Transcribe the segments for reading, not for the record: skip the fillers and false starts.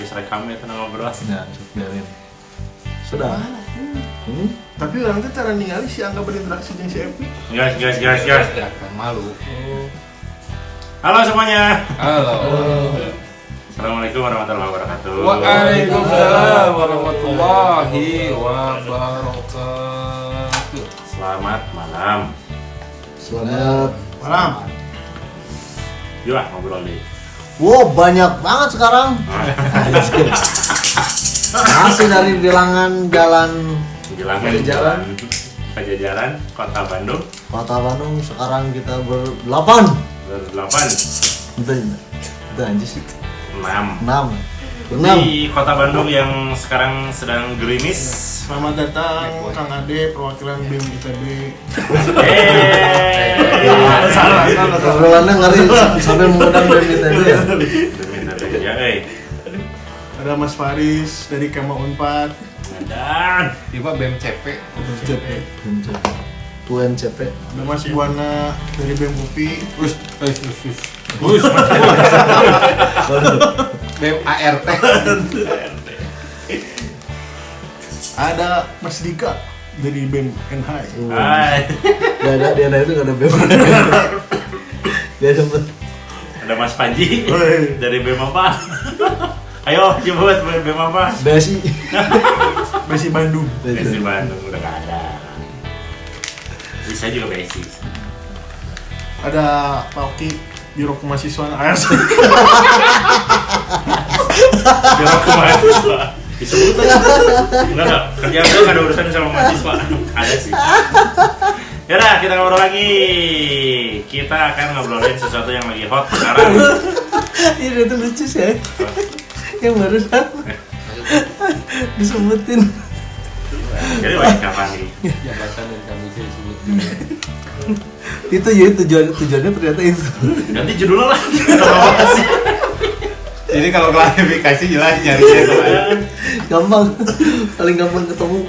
geus rekam eta ngobrol. Nah, biarin. Sudah. Tapi orang tuh cara ningali si Angga berinteraksi dengan si Epi. Gas. Ya kan malu. Halo semuanya. Halo. Assalamualaikum warahmatullahi wabarakatuh. Waalaikumsalam warahmatullahi wabarakatuh. Selamat malam. Selamat Malam. Yuk ngobrol deh. Wow, banyak banget sekarang. Masih dari bilangan jalan Pajajaran Kota Bandung. Kota Bandung. Sekarang kita berdelapan. Itu anjir sih. 6 6. Di Kota Bandung yang sekarang sedang gerimis. Selamat datang Kang Ade, perwakilan BEM ITB. Salah. Obrolannya ngeri sambil mengundang BEM ITB ya. Ada Mas Faris dari Kema Unpad. Dan Tiba BMCP. UNCP. Ada Mas Buana dari BEM UPI. BMART. Ada Mas Dika dari BEM NHI. Hai. Dia ada itu gak ada BEM. Dia sempet. Ada Mas Panji Hoi. dari BEM apa? Ayo jemput BEM apa? BSI. Besi Bandung. BSI Bandung udah gak ada. Bisa juga BSI. Ada Pak Oki, Biro Kemahasiswaan ARS. Biro kemahasiswa. Disebut aja. Enggak. Kerjaan gue gak ada urusan sama mahasiswa. Ada sih. Yaudah, kita ngobrol lagi. Kita akan ngobrolin sesuatu yang lagi hot sekarang. Ini itu lucu sih ya. Yang barusan disebutin. Jadi banyak apa nih? Jabatan yang kami disebut. Itu ya tujuannya ternyata itu. Ganti judulnya lah. Apa sih? Jadi kalau klarifikasi jelas nyarinya itu. Gampang. Paling gampang ketemu.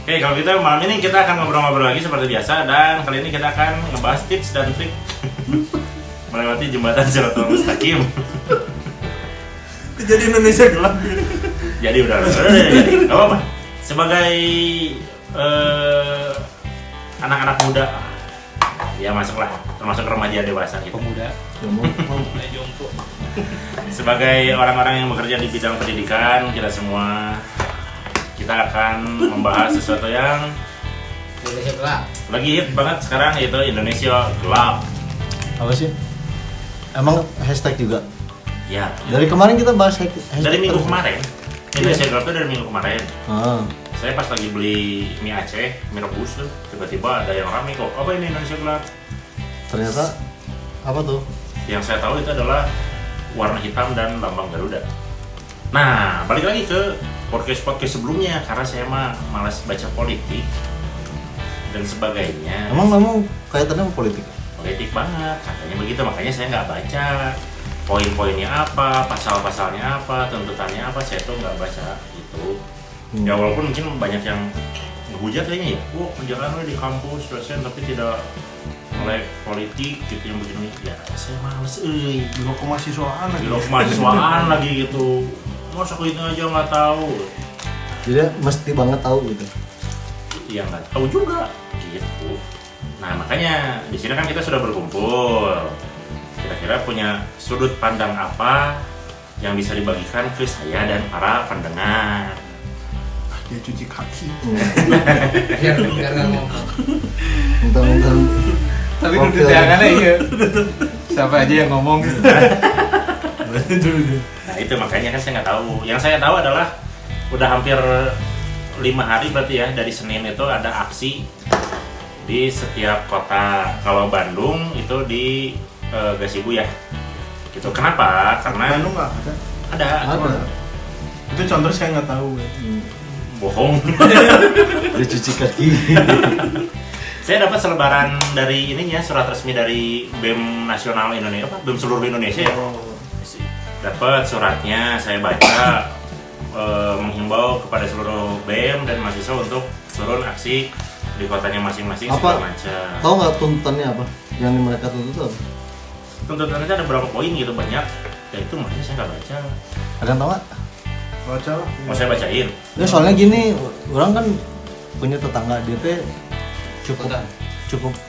Oke, kalau kita malam ini kita akan ngobrol-ngobrol lagi seperti biasa, dan kali ini kita akan ngebahas tips dan trik melewati jembatan Siratul Mustaqim. Jadi Indonesia gelap. Jadi udah nggak apa-apa. Sebagai anak-anak muda, ya masuklah, termasuk remaja dewasa gitu. Pemuda. Sebagai orang-orang yang bekerja di bidang pendidikan, kita akan membahas sesuatu yang Indonesia gelap. lagi hit banget sekarang, yaitu Indonesia gelap. Apa sih? Emang hashtag juga. Ya, Dari kemarin kita bahas hashtag dari minggu terus. kemarin. Indonesia gelap itu dari minggu kemarin. Ah. Saya pas lagi beli mie Aceh, mie rebus tuh, tiba-tiba ada yang rame kok. Apa ini Indonesia gelap? Ternyata apa tuh? Yang saya tahu itu adalah warna hitam dan lambang Garuda. Nah, balik lagi ke podcast sebelumnya, karena saya mah malas baca politik dan sebagainya. Emang kaitannya sama politik? Politik banget, katanya begitu, makanya saya nggak baca poin-poinnya apa, pasal-pasalnya apa, tuntutannya apa, saya tuh nggak baca gitu. Ya walaupun mungkin banyak yang ngehujat kayaknya ya, wah penjelasannya di kampus dosen tapi tidak melek politik gitu yang begini. Ya saya males, Biro Kemahasiswaan lagi. Biro kemahasiswaan lagi gitu. Masa itu aja nggak tahu? Jadi mesti banget tahu gitu. Ya nggak tahu juga gitu. Nah makanya di sini kan kita sudah berkumpul. Kira-kira punya sudut pandang apa yang bisa dibagikan ke saya dan para pendengar? Dia cuci kaki. Biar ngomong. Mentang-mentang Tapi Oke. udah jangannya iya. Siapa aja yang ngomong. Nah itu makanya kan saya nggak tahu. Yang saya tahu adalah udah hampir 5 hari berarti ya, dari Senin itu ada aksi di setiap kota. Kalau Bandung itu di Gasibu ya. Gitu. Kenapa? Karena Bandung nggak ada. ada. Itu contoh saya nggak tahu. Bohong. dia cuci kaki. Saya dapat selebaran dari ininya, surat resmi dari BEM Nasional Indonesia, BEM seluruh Indonesia ya. Dapat suratnya, saya baca, menghimbau kepada seluruh BEM dan mahasiswa untuk turun aksi di kotanya masing-masing segala Apa? macam. Tahu nggak tuntutannya apa? Yang mereka tuntut apa? Tuntutannya ada berapa poin gitu, banyak. Ya itu makanya saya nggak baca. Ada yang tahu nggak? Baca lah. Mau saya bacain? Ya soalnya gini, orang kan punya tetangga dia teh cukup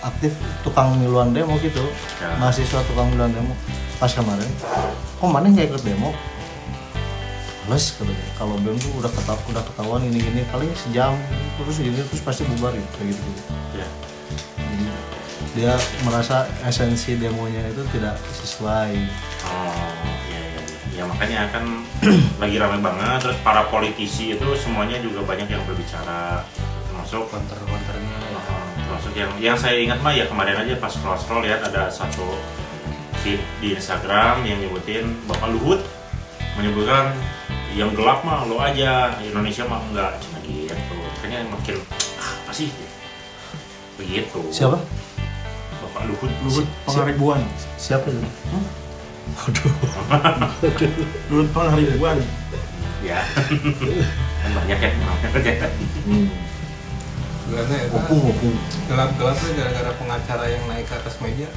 aktif tukang miluan demo gitu. Ya. Mahasiswa tukang miluan demo. Pas kemarin, kok mana nggak ikut demo? Males katanya. Kalau BEM tuh udah ketahuan ini paling sejam terus pasti bubar gitu kayak gitu. Ya. Jadi dia merasa esensi demonya itu tidak sesuai. Oh, iya. Ya makanya kan lagi ramai banget. Terus para politisi itu semuanya juga banyak yang berbicara, termasuk Konter-konternya. termasuk yang saya ingat mah ya kemarin aja pas scroll lihat ada satu feed di Instagram yang nyebutin Bapak Luhut menyebutkan yang gelap mah lo aja, Indonesia mah enggak, cuma gitu. Kayaknya makin apa sih begitu. Siapa? Bapak Luhut. Luhut Pangaribuan. Siapa itu? Luhut Pangaribuan. Ya. Kan banyak ya namanya. Gelapnya itu Opung. gelap-gelap tuh gara-gara pengacara yang naik ke atas meja.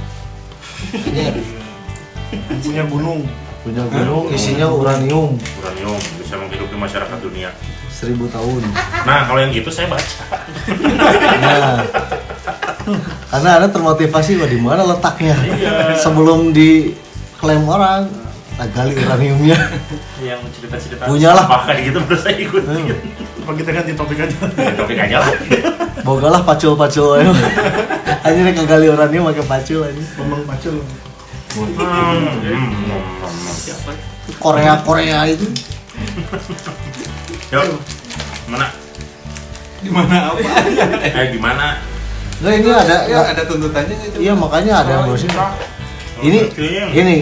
Punya gunung. Punya gunung isinya uranium Uranium bisa menghidupi masyarakat dunia. 1000 tahun. Nah kalau yang gitu saya baca. Nah, karena Anda termotivasi di mana letaknya Iya. sebelum diklaim orang, kita gali uraniumnya. Yang cerita-cerita Punyalah. apa kayak gitu terus saya ikutin. Apa kita ganti topik aja? Ya, topik aja lah. Bogalah pacul ayo. Akhirnya kegali uranium pakai pacul aja. Ngomong pacul. Siapa? Korea itu. Yuk, mana? Di mana apa? Gimana? Nah ini ada Ya ada tuntutannya itu. iya makanya ada yang ngurusin. Ini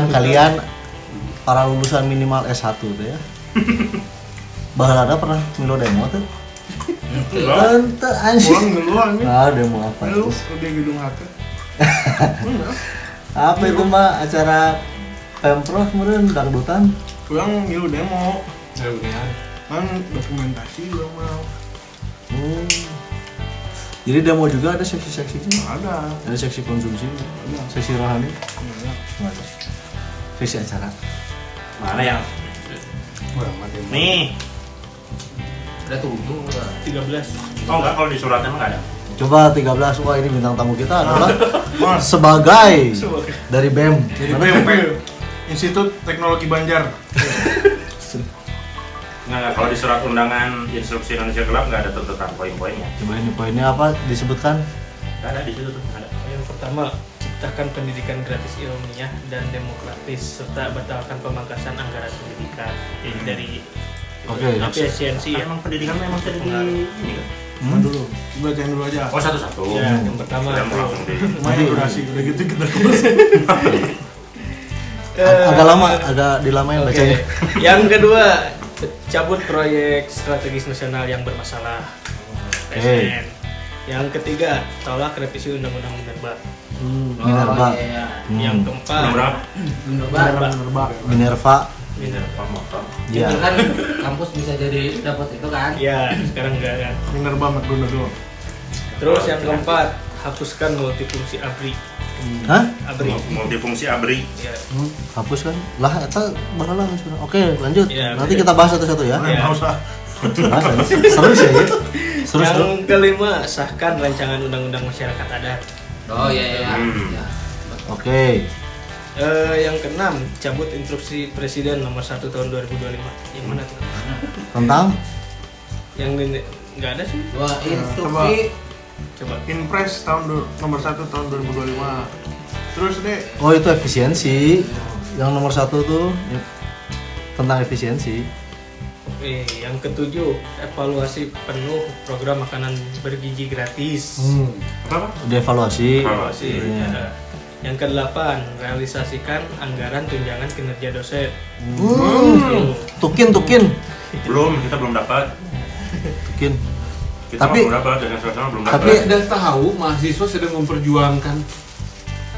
kalian para lulusan minimal S1 tuh ya. Baheula pernah milo demo tuh. Ente anjing. Pulang duluan nih. Ah, demo apa Lu itu? udah gedung hati. Apa itu Mbak acara Pemprov kemarin dangdutan? Pulang milu demo. Ya udah. Kan dokumentasi belum mau. Jadi demo juga ada seksi-seksinya. Ada. Ada seksi konsumsi, seksi rohani, Ada. nggak ada. Seksi acara. Mana yang? Wah, mati. Nih. Ada 13. Oh enggak, kalau di suratnya emang nggak ada. Coba 13, wah ini bintang tamu kita adalah sebagai dari BEM. Jadi PMP Institut Teknologi Banjar. Nggak, kalau di surat undangan instruksi Indonesia Gelap nggak ada tuntutan poin-poinnya. Coba ini poinnya apa disebutkan? Nggak ada di situ tuh, nggak ada. Yang pertama, ciptakan pendidikan gratis ilmiah dan demokratis serta batalkan pemangkasan anggaran pendidikan. Jadi dari Oke. efisiensi ya. Emang pendidikan memang jadi ini kan? Dulu. Bacain dulu aja. Oh satu-satu. Ya, yang pertama Kita mau langsung di. Lumayan durasi. Udah gitu kita kurus. Agak lama, agak dilamain Oke. bacanya. Yang kedua, cabut proyek strategis nasional yang bermasalah. Oke. PSN. Yang ketiga, tolak revisi Undang-Undang Minerba. Minerva. Yang keempat, Berapa? Minerva. Minerva motor. Ya. Kan kampus bisa jadi dapat itu kan? ya sekarang enggak kan. Minerba McDonald. Terus yang keempat, hapuskan multifungsi ABRI. Hah? ABRI. Multifungsi ABRI. Ya. Hapus kan? Lah, eta bahala sebenarnya. Oke, lanjut. Ya, Nanti oke. kita bahas satu-satu ya. Ya. Nggak usah. Bahas aja. Seru sih ya. Seru. Yang kelima, sahkan rancangan undang-undang masyarakat adat. Oh iya. Hmm. Ya. Oke. Yang keenam, cabut instruksi Presiden nomor 1 tahun 2025. Yang mana tuh? Tentang Yang nggak ada sih. Wah, instruksi Coba. Inpres nomor 1 tahun 2025. Terus deh. oh itu efisiensi. Yang nomor 1 tuh ya, tentang efisiensi. Yang ketujuh, evaluasi penuh program makanan bergizi gratis. Apa? Dievaluasi. Evaluasi. Iya. Ya. Yang kedelapan, realisasikan anggaran tunjangan kinerja dosen. Tukin. Belum, kita belum dapat. Tukin. Kita Tapi- belum dapat, dengan suasana belum dapat. tapi- Anda tahu mahasiswa sedang memperjuangkan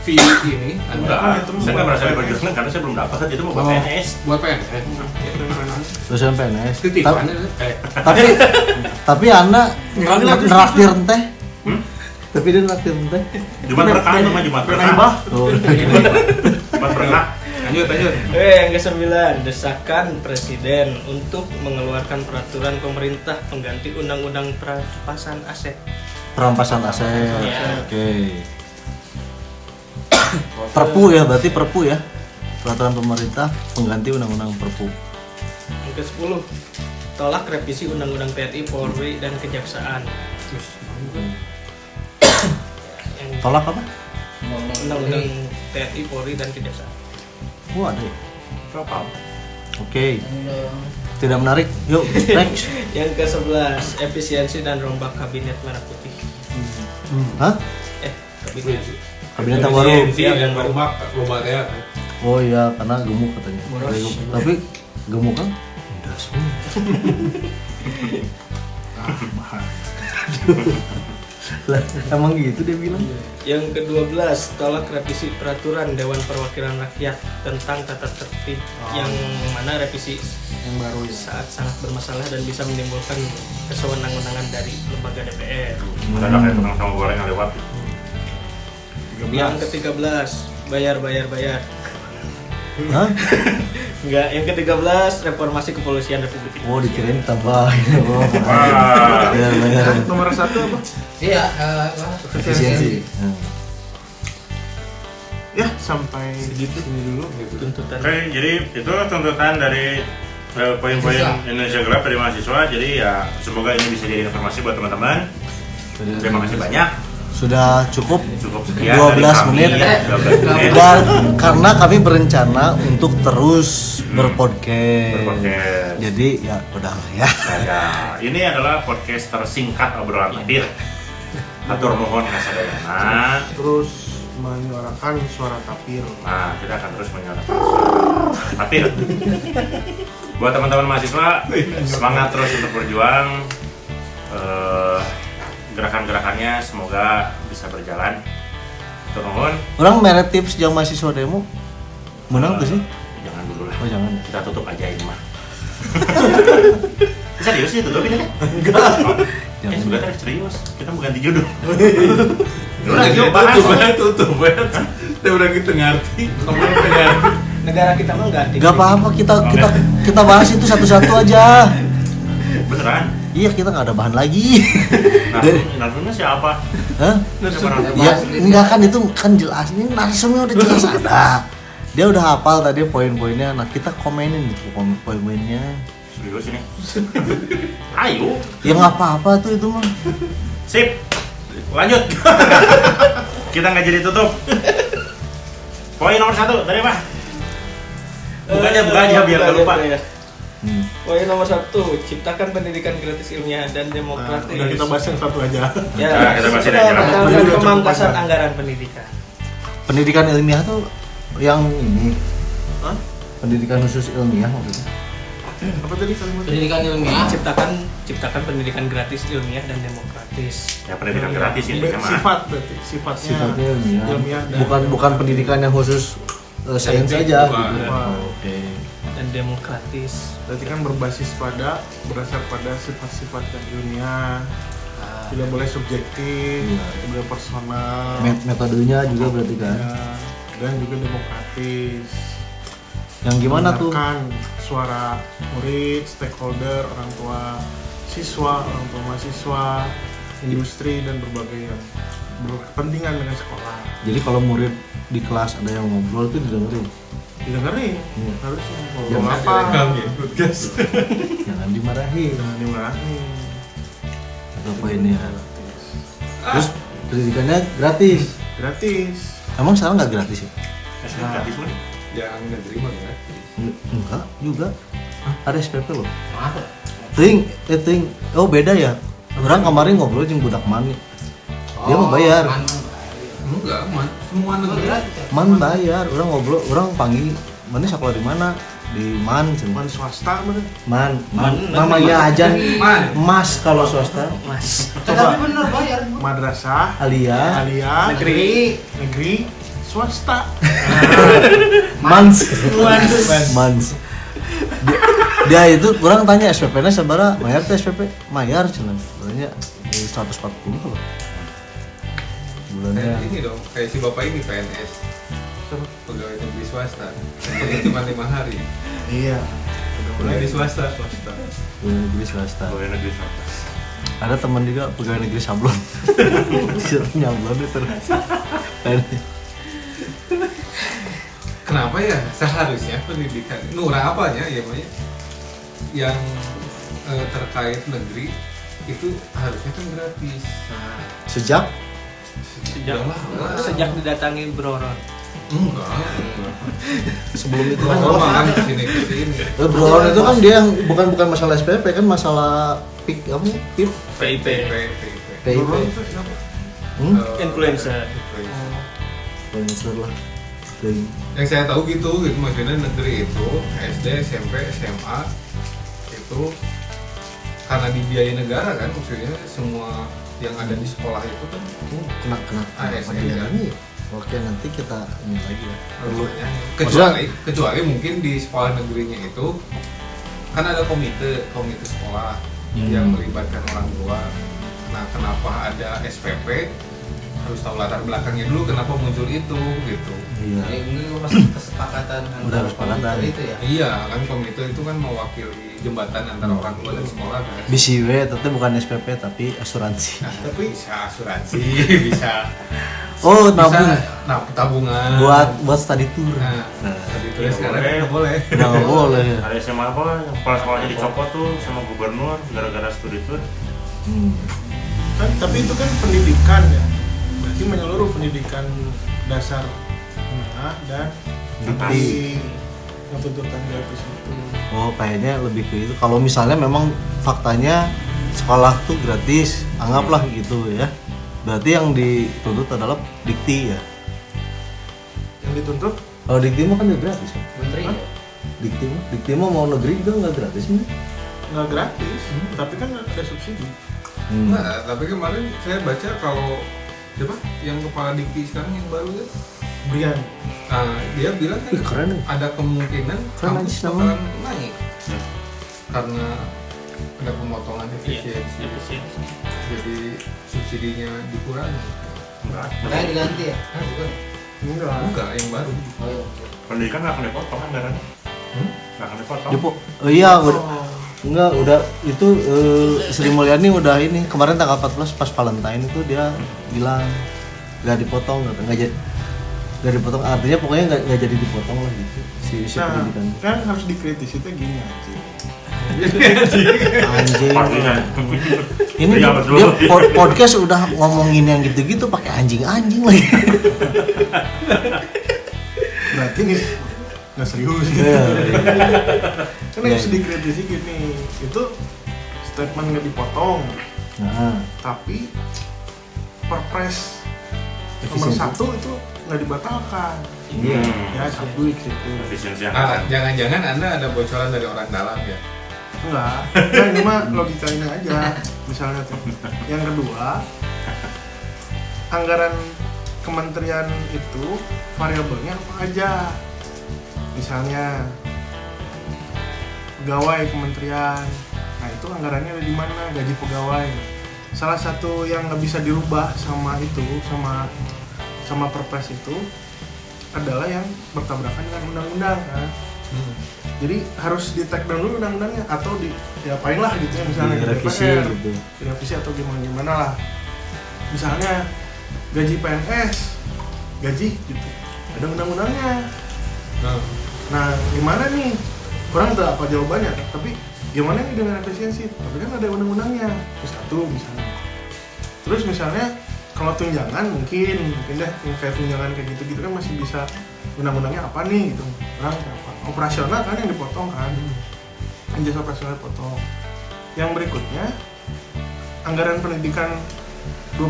fee ini Enggak, saya nggak merasa diperjuangkan karena saya belum dapat. Itu mau buat Oh. PNS. buat PNS. dosen PNS. Titipan. Tapi Anda neraktir teh. Hmm? Tapi dia neraktir teh. Jumat berkah itu mah Jumat berkah. Berkah. Oh. Jumat berkah. Lanjut. Yang ke-9, desakan presiden untuk mengeluarkan peraturan pemerintah pengganti undang-undang perampasan aset. Perampasan aset. Iya. Oke. Perpu ya, berarti perpu ya. Peraturan pemerintah pengganti undang-undang perpu. Yang ke-10, tolak revisi undang-undang TNI, Polri dan Kejaksaan. Yang Tolak apa? undang-undang TNI, Polri dan Kejaksaan. Oh, ada ya. Oke. Tidak menarik. Yuk, next. Yang ke-11, efisiensi dan rombak kabinet merah putih. Hah? Kabinet. Kabinet yang baru. Iya, yang baru. Lomba kayak. Oh iya, karena gemuk katanya. Boros. Tapi gemuk kan? Udah semua. Lah, emang gitu dia bilang. Yang ke-12, tolak revisi peraturan Dewan Perwakilan Rakyat tentang tata tertib yang mana revisi Yang baru ya. saat sangat bermasalah dan bisa menimbulkan kesewenang-wenangan dari lembaga DPR. Ada kayak tukang sama goreng yang lewat. Yang ke-13, bayar. Hah? Enggak, yang ke-13, reformasi kepolisian Republik Indonesia. Oh, dikirain tambahin. Oh, Wah. benar. Nomor 1 apa? Iya, Efisiensi. Ya, sampai segitu ini dulu. Tuntutan. Oke, jadi itu tuntutan dari poin-poin Indonesia Gelap dari mahasiswa. Jadi ya semoga ini bisa jadi informasi buat teman-teman. Terima kasih banyak. Sudah cukup Sekian 12 dari kami. menit. Ya, 12 menit. Dan karena kami berencana untuk terus berpodcast. Jadi ya udahlah ya. Nah, ini adalah podcast tersingkat obrolan hadir. Hatur nuhun kasadayana. Terus menyuarakan suara tapir. Nah, kita akan terus menyuarakan suara tapir. Buat teman-teman mahasiswa, semangat terus untuk berjuang. Gerakan-gerakannya semoga bisa berjalan. Hatur nuhun. Orang merek tips yang mahasiswa demo menang tuh sih? Jangan dulu lah. Oh jangan. Kita tutup aja ini mah. Serius sih tutup ini kan? Jangan. Sudah tadi serius. Kita mau ganti judul. Udah tutup banget. Kita udah gitu ngerti. Kamu ngerti. Negara kita mah enggak Gak apa-apa, kita bahas itu satu-satu aja. Beneran? Iya, kita nggak ada bahan lagi. Narsumnya siapa? Hah? Ya enggak kan, itu kan jelas. Ini narsumnya udah jelas ada. Dia udah hafal tadi poin-poinnya. Nah, kita komenin gitu poin-poinnya. Serius ini? Ayo. Ya nggak apa-apa tuh itu mah. Sip. Lanjut. Kita nggak jadi tutup. Poin nomor 1 tadi apa? Buka aja biar nggak lupa. Poin nomor 1, ciptakan pendidikan gratis ilmiah dan demokratis. Udah kita bahas yang satu aja. Ya, Nah, kita bahas ini sudah aja. batalkan pemangkasan anggaran pendidikan. Pendidikan ilmiah tuh yang ini. Hah? Pendidikan khusus ilmiah maksudnya. Apa tadi kalimat? Pendidikan ilmiah. Ciptakan pendidikan gratis ilmiah dan demokratis. Ya pendidikan gratis ini sama. Sifat berarti, sifatnya Sifatnya ilmiah. ilmiah dan Bukan pendidikan yang khusus sains aja bukan. gitu. Bukan. Oke. Dan demokratis. berarti kan berbasis berdasar pada sifat-sifat yang ilmiah. Tidak boleh subjektif, Iya. tidak boleh personal. Metodenya juga berarti kan. Ya, dan juga demokratis. Yang gimana tuh? Mendengarkan suara murid, stakeholder, orang tua siswa, orang tua mahasiswa, industri dan berbagai yang berkepentingan dengan sekolah. Jadi kalau murid di kelas ada yang ngobrol itu didengerin. Didengerin, Iya. harusnya Jangan ngomong apa? Jangan dimarahin. Jangan dimarahin. Atau apa ini ya? Terus pendidikannya gratis. Gratis. Emang sekarang nggak gratis ya? SD gratis mana? Jangan negeri mah ya. Enggak juga. Ada SPP loh. Masa? Ting. Oh beda ya. Orang kemarin ngobrol jeung budak mani. Dia mau bayar. Enggak, semua negeri. Man bayar. Orang ngobrol, orang panggil. Mana sekolah di mana? Di Man. Bukan swasta bener. Man. Namanya aja Man. Mas kalau swasta. Mas. Tapi bener bayar. Madrasah, Alia. Negeri. negeri, swasta. Mans. Dia itu kurang tanya SPP-nya sabaraha? Mayar teh SPP? Mayar cenah. Katanya 140 kalau. Bulannya. Kayak ini dong, kayak si bapak ini PNS. pegawai negeri swasta. Itu cuma 5 hari. Iya. Pegawai negeri swasta. Pegawai negeri swasta. Pegawai negeri swasta. Ada teman juga pegawai negeri sablon. Nyablon itu terus. Kenapa ya seharusnya pendidikan Nura apanya ya Maya yang terkait negeri itu harusnya kan gratis. Nah, Sejak Sejak didatangi Bro Ron. enggak. sebelum itu Kan kan lama kan kesini. Bro itu kan dia yang bukan masalah SPP kan masalah PIP apa PIP PIP. PIP. Influencer. Influencer lah. Kayak Yang saya tahu gitu maksudnya negeri itu SD, SMP, SMA itu karena dibiayai negara kan maksudnya semua yang ada di sekolah itu kan kena ASN dia kan. ini. Oke nanti kita ini lagi ya. Kecuali mungkin di sekolah negerinya itu kan ada komite sekolah yang melibatkan orang tua. Nah kenapa ada SPP harus tahu latar belakangnya dulu kenapa muncul itu gitu. Iya. Ini masih kesepakatan antara kesepakatan. komite itu ya. Iya kan komite itu kan mewakili jembatan antara orang tua dan sekolah kan. BCW tapi bukan SPP tapi asuransi. Nah, tapi bisa asuransi bisa Oh nabung tabungan buat study tour. nah tadi itu sekarang nggak boleh. Udah nggak boleh ya. Ada SMA apa yang kepala sekolahnya dicopot tuh sama gubernur gara-gara studi tour. Kan tapi itu kan pendidikan ya. Berarti menyeluruh pendidikan dasar menengah dan Dikti. yang tuntutan gratis itu. Oh kayaknya lebih ke itu. Kalau misalnya memang faktanya sekolah tuh gratis, anggaplah gitu ya. Berarti yang dituntut adalah dikti ya. Yang dituntut Kalau dikti mah kan udah gratis kan. Menteri ya. Dikti mah mau negeri itu nggak gratis nih. nggak gratis, tapi kan ada subsidi. Nah, tapi kemarin saya baca kalau siapa yang kepala dikti sekarang yang baru ya, Brian. nah, dia bilang kan Ih, keren nih. ada kemungkinan Keren kampus aja namanya. bakalan naik karena ada pemotongan efisiensi, jadi subsidinya dikurangi. Makanya diganti ya? Bukan. Enggak, yang baru. Oh iya. Pendidikan nggak akan dipotong anggaran. Nggak akan dipotong. Oh iya udah. Enggak, udah itu Sri Mulyani udah ini kemarin tanggal 14 pas Valentine itu dia bilang nggak dipotong, nggak dipotong, artinya pokoknya nggak jadi dipotong lah gitu si Nah, pendidikan. kan harus dikritisi itu gini aja. Anjing. Pastinya. Ini Iya, dia betul. podcast udah ngomongin yang gitu-gitu pakai anjing-anjing lagi. Berarti nih nggak serius gitu. Iya. Kan harus dikritisi gini, itu statement nggak dipotong, Nah, tapi Perpres nomor Efisiensi. 1 itu nggak dibatalkan. Iya. Ya satu gitu. Efisiensi Ah, anggaran. jangan-jangan Anda ada bocoran dari orang dalam ya? Enggak, nah, ini mah logikanya aja. Misalnya tuh. Yang kedua, anggaran kementerian itu variabelnya apa aja? Misalnya pegawai kementerian, nah itu anggarannya ada di mana? Gaji pegawai. Salah satu yang nggak bisa dirubah sama itu, sama Perpres itu adalah yang bertabrakan dengan undang-undang kan. Jadi harus di take down dulu undang-undangnya atau diapain lah gitu ya, misalnya di direvisi DPR, gitu. direvisi atau gimana lah. Misalnya gaji PNS, gaji gitu, ada undang-undangnya. Nah gimana nih? Orang tahu apa jawabannya, tapi gimana nih dengan efisiensi? Tapi kan ada undang-undangnya. Terus satu misalnya. Terus misalnya kalau tunjangan mungkin deh yang kayak tunjangan kayak gitu-gitu kan masih bisa undang-undangnya apa nih gitu. Orang apa? Operasional kan yang dipotong kan. Yang jasa operasional dipotong. Yang berikutnya anggaran pendidikan 20%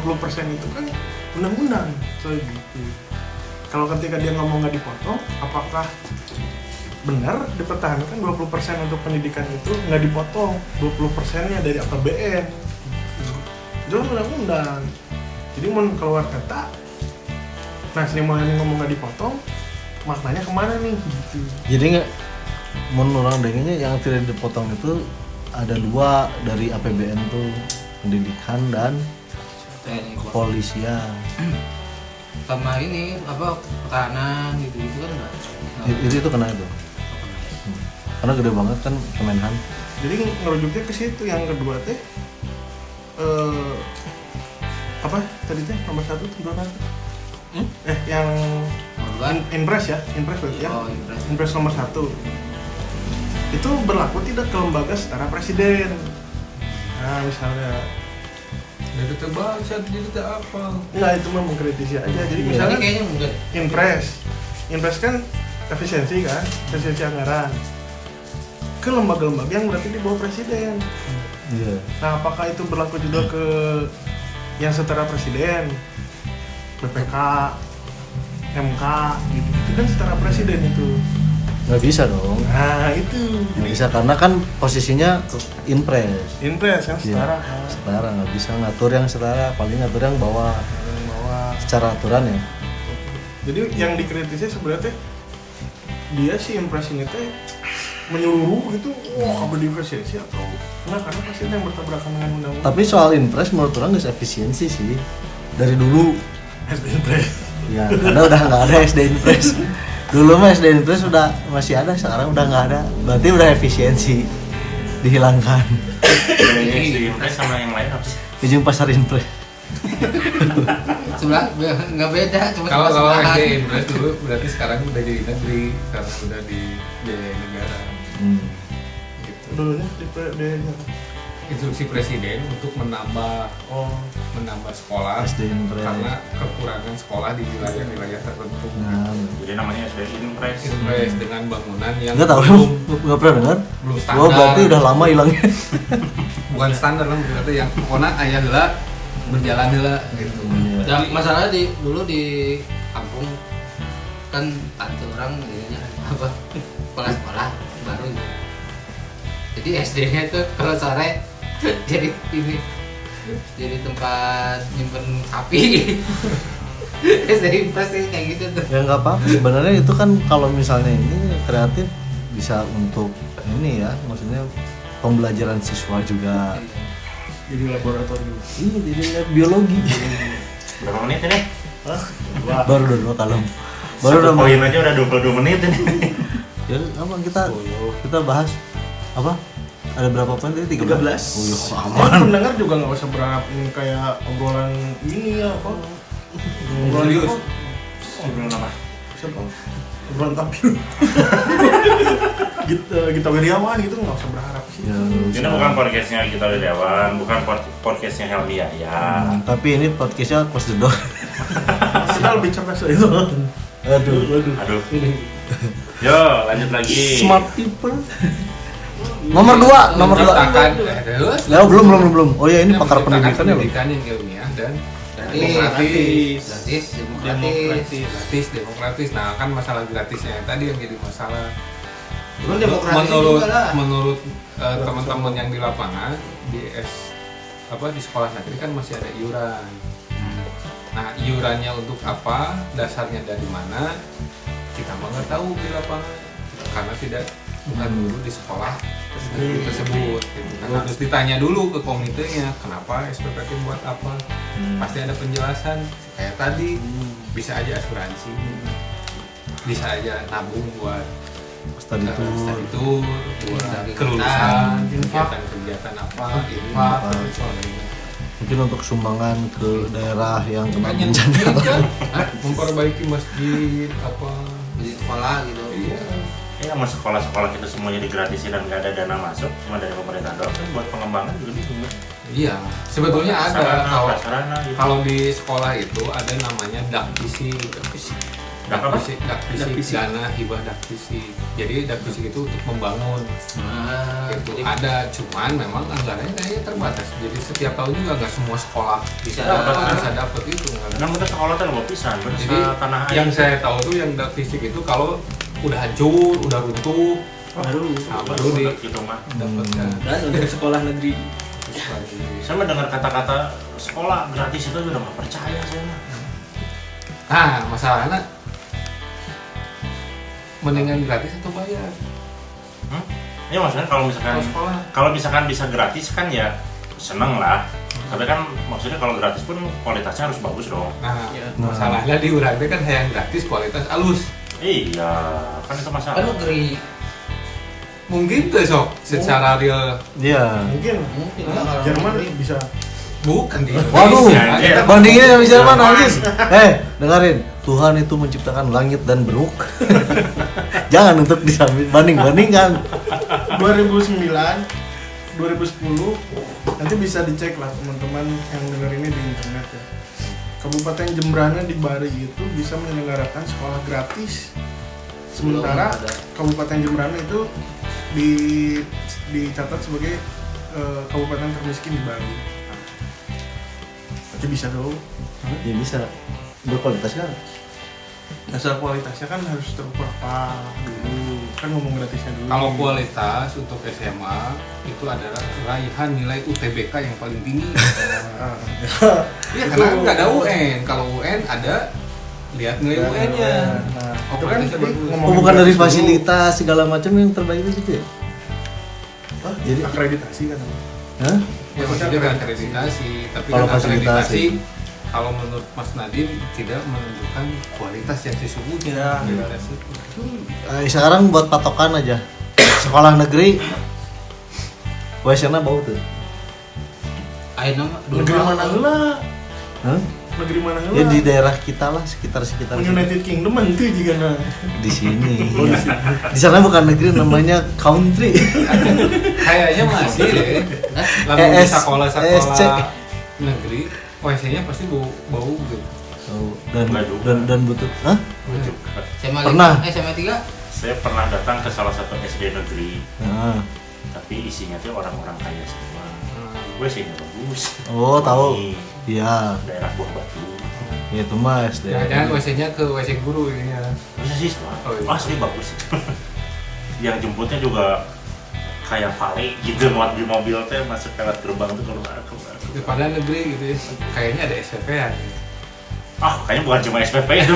itu kan undang-undang. So gitu. Kalau ketika dia ngomong nggak dipotong, apakah benar dipertahankan 20% untuk pendidikan itu nggak dipotong, 20%-nya dari APBN? Itu kan undang-undang. Jadi mau keluar kata, nah Sri Mulyani ngomong nggak dipotong, maknanya kemana nih? Gitu. Jadi nggak, menurut orang dengannya yang tidak dipotong itu ada dua dari APBN tuh, pendidikan dan TNI. kepolisian. sama ini apa pertahanan gitu kan enggak. Itu kena itu. Karena gede banget kan Kemenhan. Jadi ngerujuknya ke situ. Yang kedua teh apa tadi teh nomor 1 tentang apa? Yang Inpres ya, Inpres berarti ya. Oh, Inpres. Inpres nomor 1 itu berlaku tidak ke lembaga setara presiden. Nah misalnya, Jadi terbaca, jadi tak apa. nggak itu mah mengkritisi aja. Jadi Jadi misalnya kayaknya enggak. Inpres kan efisiensi kan, efisiensi anggaran ke lembaga-lembaga yang berarti di bawah presiden. Iya. Nah apakah itu berlaku juga ke yang setara presiden, BPK, MK gitu, itu kan setara presiden itu. Nggak bisa dong. Nah itu Nggak bisa karena kan posisinya Inpres. Inpres kan Iya, setara. setara, nggak bisa ngatur yang setara, paling ngatur yang bawah Yang bawah. secara aturan ya. Jadi yang dikritisi sebenarnya teh, dia si Inpres ini teh menyeluruh gitu, wah kabel efisiensi atau enggak, karena pasti yang bertabrakan dengan undang-undang. Tapi soal Inpres menurut orang nggak efisiensi sih dari dulu. Inpres. Ya, karena udah nggak ada SD Inpres. Dulu mah SD Inpres udah masih ada, sekarang udah nggak ada. Berarti udah efisiensi dihilangkan. Bedanya SD Inpres sama yang lain apa sih? Ujung pasar Inpres. Sebelah enggak beda, cuma Kalau sebelahan. SD Inpres dulu berarti sekarang udah jadi negeri karena udah dibiayai negara. Gitu. Dulunya di Instruksi presiden untuk menambah sekolah SD Inpres. karena kekurangan sekolah di wilayah-wilayah tertentu. Nah, Jadi namanya SD Inpres. Inpres dengan bangunan yang nggak tahu, nggak pernah dengar. belum Oh standar. berarti udah lama hilangnya. Bukan standar lah berarti yang pokoknya aya heula berjalan heula gitu. Dan masalah dulu di kampung kan tante orang ininya apa sekolah baru gitu. Jadi SD-nya tuh kalau sore jadi ini jadi tempat nyimpen sapi. SD pasti kayak gitu tuh. Ya nggak apa-apa. Sebenarnya itu kan kalau misalnya ini kreatif bisa untuk ini ya, maksudnya pembelajaran siswa juga. jadi laboratorium. Iya, jadi lab biologi. Berapa menit ini? Baru dulu kalau baru Satu udah poin aja udah 22 menit ini. ya apa kita bahas apa? Ada berapa poin tadi? 13. Oh, iya, aman. Pendengar juga nggak usah berharap ini kayak obrolan ini ya apa? Obrolan Serius? apa? Obrolan apa? Siapa? Obrolan tampil. Kita Wiryawan gitu nggak usah berharap sih. Ya, nggak Ini usah. bukan podcastnya kita Dewan, bukan podcastnya Helmi ya. Tapi ini podcastnya close the door. Kita lebih cerdas dari itu. Aduh. Aduh. Yo, lanjut lagi. Smart people. Nomor 2. Menciptakan Ya, belum. Oh ya, ini pakar pendidikan ya, Bang? pendidikan yang ilmiah dan Gratis, gratis, demokratis. Nah, kan masalah gratisnya yang tadi yang jadi masalah. Cuman demokratis juga lah. Menurut teman-teman yang di lapangan di di sekolah negeri kan masih ada iuran. Nah, iurannya untuk apa? Dasarnya dari mana? Kita mah nggak tahu di lapangan karena bukan dulu di sekolah tersebut. Gitu. Nah, harus ditanya dulu ke komitenya, kenapa SPP buat apa? Pasti ada penjelasan. Kayak tadi bisa aja asuransi, bisa aja nabung buat Study tour. study tour, buat Kegiatan, kelulusan, infak. kegiatan apa, infak, dan sebagainya. Mungkin untuk sumbangan ke daerah yang kena Makanya bencana. kan memperbaiki masjid apa. Di sekolah gitu. Iya. Ya, mau sekolah-sekolah kita semuanya digratisin dan nggak ada dana masuk, cuma dari pemerintah doang kan buat pengembangan juga bingung. Iya, sebetulnya ada Sarana, gitu. kalau di sekolah itu ada namanya dakfisik. Dakfisik, dana hibah dakfisik. Jadi dakfisik itu untuk membangun. Nah, Itu jadi ada, cuman memang anggarannya kayaknya terbatas. Jadi setiap tahun juga nggak semua sekolah bisa bisa dapat itu. Nah, kita sekolah kan mau pisan, Jadi tanah air. yang saya tahu tuh yang dakfisik itu kalau udah hancur, udah runtuh, baru di gitu mah. dapatkan. Dan untuk sekolah negeri Saya mendengar kata-kata sekolah gratis itu udah nggak percaya saya mah. Nah, masalahnya mendingan gratis atau bayar? Ya maksudnya kalau misalkan Kalau sekolah bisa gratis kan ya seneng lah. Tapi kan maksudnya kalau gratis pun kualitasnya harus bagus dong. Nah, Ya. masalahnya di urang teh kan hayang gratis kualitas alus. Iya, kan itu masalah. Kan negeri Mungkin tuh sok secara real Iya. Mungkin mungkin Hah? lah kalau Jerman negeri. bisa. bukan di Waduh, Indonesia. Kita bandinginnya sama Jerman anjis. Dengerin, Tuhan itu menciptakan langit dan beruk. Jangan untuk banding-bandingkan. 2009, 2010 nanti bisa dicek lah teman-teman yang denger ini di internet ya. Kabupaten Jembrana di Bari itu bisa menyelenggarakan sekolah gratis. Sementara Belum ada. Kabupaten Jembrana itu dicatat sebagai kabupaten termiskin di Bali. Nah, berarti bisa dong. Ya bisa. Berkualitas kan? Dasar kualitasnya kan harus terukur apa dulu. Kan ngomong gratisnya dulu. Kalau kualitas untuk SMA itu adalah raihan nilai UTBK yang paling tinggi. Ah, Iya karena nggak ada UN. Kalau UN ada lihat nilai UN-nya. Nah, Oh, itu kan kualitasnya tadi bagus. ngomongin Oh, bukan dari gratis dulu. fasilitas segala macam yang terbaik itu gitu ya? Hah? Jadi- akreditasi kan. Hah? Ya maksudnya kan akreditasi, tapi Kalau kan akreditasi fasilitasi. kalau menurut Mas Nadim tidak menunjukkan kualitas yang sesungguhnya. Ya. Akreditasi itu. Sekarang buat patokan aja. Sekolah negeri WC-nya bau tuh. Ayeuna mah Negeri mana heula? Hah? Negeri mana heula? Ya di daerah kita lah, sekitar sini. United Kingdom itu juga nah. Di sini. Di sana bukan negeri, namanya country. Kayaknya masih deh. Lalu di ES, sekolah-sekolah negeri, WC-nya pasti bau gitu. Oh, dan Enggak juga. dan butuh. Hah? Gua juga. SMA Pernah. SMA 3 Saya pernah datang ke salah satu SD negeri, Nah. tapi isinya tuh orang-orang kaya semua. Gue sih nggak bagus. Oh, tahu. Ini Iya, daerah Buah Batu. ya itu mah SD. Jangan-jangan WC-nya ke WC guru ini ya. Bisa siswa. Oh, iya. Asli bagus. Yang jemputnya juga kayak vale gitu, muat di mobil teh masuk lewat gerbang tuh keluar. Padahal negeri gitu ya. Kayaknya ada SPP ya. Ah, kayaknya bukan cuma SPP itu.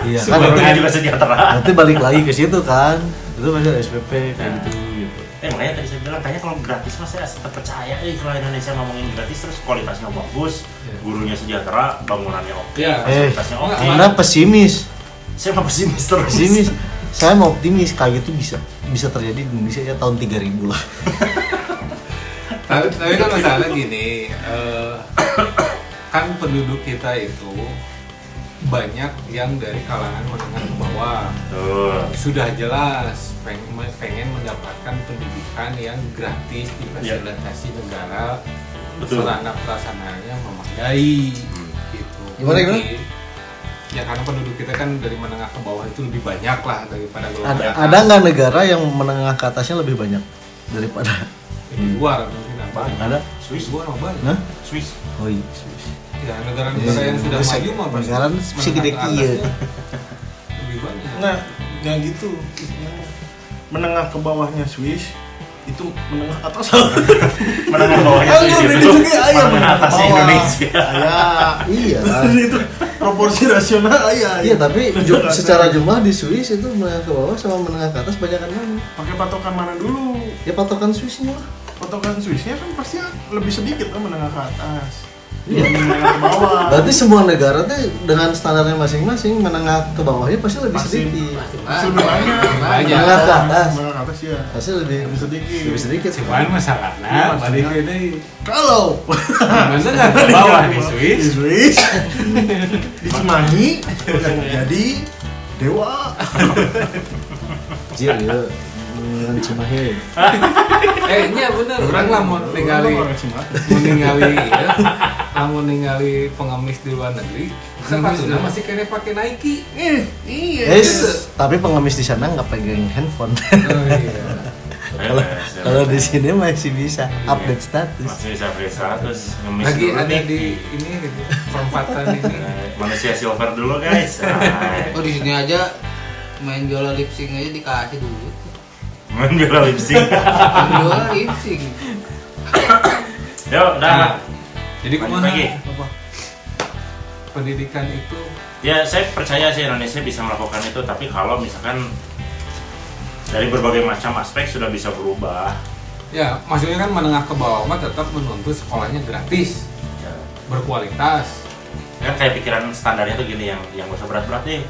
Iya kan. Sebelumnya juga sejahtera. Nanti balik lagi ke situ kan. Itu masih SPP kayak gitu. Makanya tadi saya bilang kayaknya kalau gratis mas saya tetap percaya kalau Indonesia ngomongin gratis terus kualitasnya bagus, gurunya sejahtera, bangunannya oke, Iya. fasilitasnya oke. Anda pesimis. Saya mah pesimis terus. Pesimis. Saya mau optimis kayak gitu bisa terjadi di Indonesia ya tahun 3000 lah. Tapi kan masalah gini, kan penduduk kita itu banyak yang dari kalangan menengah ke bawah. Tuh. Sudah jelas pengen mendapatkan pendidikan yang gratis difasilitasi negara, Betul. sarana prasaranaannya memadai gitu. Gimana, gimana? Mungkin, ya karena penduduk kita kan dari menengah ke bawah itu lebih banyak lah daripada golongan atas. Ada nggak negara yang menengah ke atasnya lebih banyak daripada Di luar mungkin apa? ada? Swiss. Di luar mah banyak. Nah? Swiss. Oh iya. Ya negara-negara yang sudah maju mah pasti negara si gede menengah ke kieu. atasnya lebih banyak. Nah, yang gitu. Menengah ke bawahnya Swiss itu menengah atas. Menengah bawahnya Swiss itu. Menengah atasnya Indonesia. Ya, Iya. itu proporsi rasional ya. Iya tapi secara jumlah di Swiss itu menengah ke bawah sama menengah ke atas banyakan mana? Pakai patokan mana dulu? Ya patokan Swissnya lah. Patokan Swissnya kan pasti lebih sedikit kan menengah ke atas. Iya. Menengah ke bawah. Berarti semua negara tuh dengan standarnya masing-masing menengah ke bawahnya pasti lebih Pasti. sedikit. Pasti lebih banyak. Banyak. Menengah ke atas Menengah ke atas ya. pasti lebih Sedikit. lebih sedikit. Cuman masalahnya Iya, balik maksudnya. ke deui. Kalau Menengah ke bawah di Swiss. di Swiss di Cimahi yang menjadi dewa. Jir ya. Dengan Cimahi. Nya bener orang lah mau ningali Orang Cimahi. ya. Mau ningali pengemis di luar negeri. Sepatunya masih kena pakai Nike. Iya. Tapi pengemis di sana nggak pegang handphone. Oh iya. Kalau di sini masih bisa update status. Masih bisa update status. Ngemis Lagi dulu ada nih. di ini gitu, perempatan ini. Manusia silver dulu guys. Oh di sini aja main biola lip sync aja dikasih duit. Main biola lip sync. Main biola lip sync. Yuk, dah. Jadi Lanjut kemana? lagi. Apa? Pendidikan itu Ya, saya percaya sih Indonesia bisa melakukan itu, tapi kalau misalkan dari berbagai macam aspek sudah bisa berubah. ya maksudnya kan menengah ke bawah mah tetap menuntut sekolahnya gratis. berkualitas. Kan kayak pikiran standarnya tuh gini, yang gak usah berat-berat deh.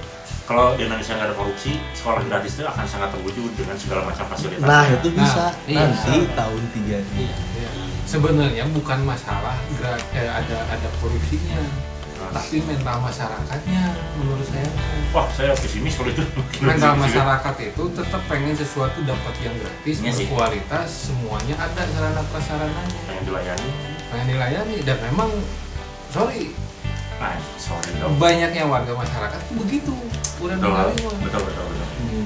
Kalau di Indonesia nggak ada korupsi, sekolah gratis itu akan sangat terwujud dengan segala macam fasilitas. Nah itu bisa iya. nanti tahun 3 ini. Sebenarnya bukan masalah ada korupsinya, tapi mental masyarakatnya menurut saya. Wah, saya pesimis kalau itu. Mental masyarakat itu tetap pengen sesuatu dapat yang gratis, Iya sih. berkualitas, semuanya ada sarana prasarananya, pengen dilayani. pengen dilayani. Dan memang sorry, Nah, sorry dong. banyaknya warga masyarakat itu begitu, udah Betul, ninggalin. betul.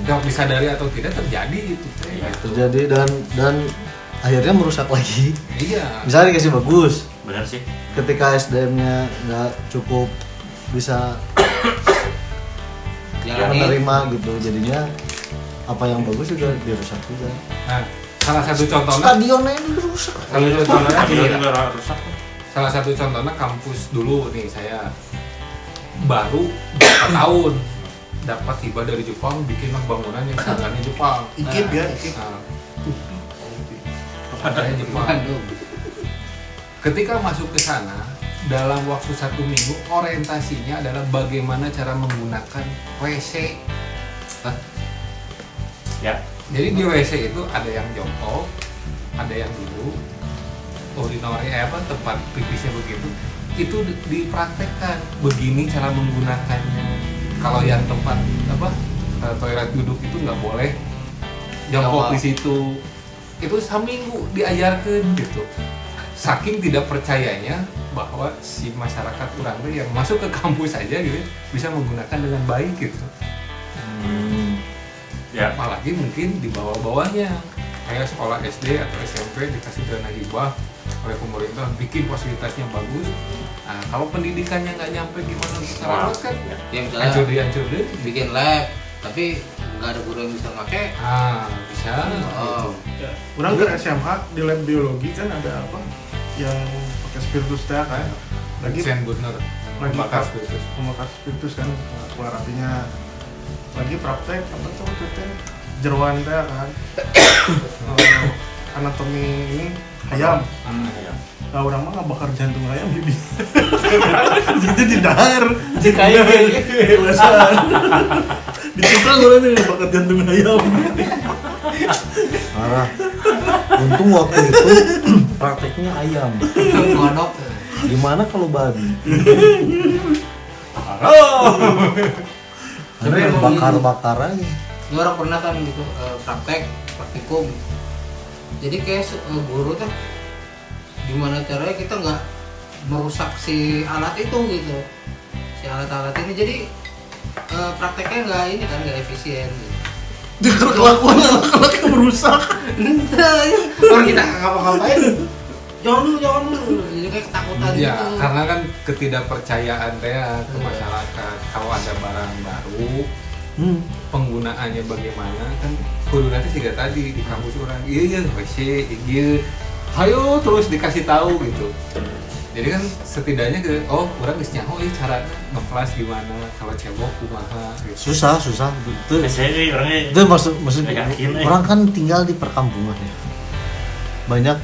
Gak disadari atau tidak terjadi itu. Iya. Terjadi dan akhirnya merusak lagi. Iya. Misalnya dikasih bagus, Bener sih. ketika SDM-nya nggak cukup bisa Jalani. menerima gitu, jadinya apa yang bagus juga dirusak juga. Nah, salah satu contohnya, Stadionnya ini dirusak. salah satu contohnya kampus dulu nih, saya baru berapa tahun dapat hibah dari Jepang bikin bangunan yang standarnya Jepang. Ikip ya, ikip. Nah, standarnya Jepang. Bandung. Ketika masuk ke sana, dalam waktu 1 minggu orientasinya adalah bagaimana cara menggunakan WC. Ya, Jadi di WC itu ada yang jongkok, ada yang duduk, urinary tempat pipisnya begitu. Itu dipraktekkan begini cara menggunakannya. Kalau yang tempat toilet duduk itu nggak boleh jongkok di situ. Itu seminggu diajarkan gitu. Saking tidak percayanya bahwa si masyarakat orang tuh yang masuk ke kampus aja gitu bisa menggunakan dengan baik gitu. ya. Apalagi mungkin di bawah-bawahnya kayak sekolah SD atau SMP dikasih dana hibah oleh pemerintah, bikin fasilitasnya bagus. Nah, kalau pendidikannya nggak nyampe gimana kita rawat kan? Ya misalnya Hancur deh. bikin lab, tapi nggak ada guru yang bisa pakai. Ah, bisa. Oh, Orang ke SMA di lab biologi kan ada apa yang pakai spiritus teh kan, lagi Sen Burner. lagi Bakar spiritus. memakai spiritus kan, keluar apinya, lagi praktek apa tuh waktu teh jeroan teh kan. Anatomi ini ayam. Ya. Nah, orang mah nggak bakar jantung ayam jadi itu di dahar Kayak ditukang orang nih bakar jantung ayam. Parah. Untung waktu itu prakteknya ayam. kodok. Gimana kalau babi? Sebenarnya emang Bakar-bakar aja. Ini orang pernah kan gitu praktikum. Jadi kayak guru tuh gimana caranya kita nggak merusak si alat itu gitu, si alat-alat ini. Jadi prakteknya nggak efisien gitu. Dia kelakuan anak-anaknya merusak. Entah ya, orang kita nggak ngapa-ngapain. Jangan dulu, jadi kayak ketakutan Ya, gitu. karena kan ketidakpercayaan teh ke masyarakat. Kalau ada barang baru, penggunaannya bagaimana kan kudu nanti sih tadi di kampus orang iya WC iya hayo terus dikasih tahu gitu. Jadi kan setidaknya orang geus nyaho cara nge-flash gimana, kalau cebok kumaha gitu. Susah itu. Saya orangnya Itu maksud Nggak yakin, orang kan tinggal di perkampungan ya. Banyak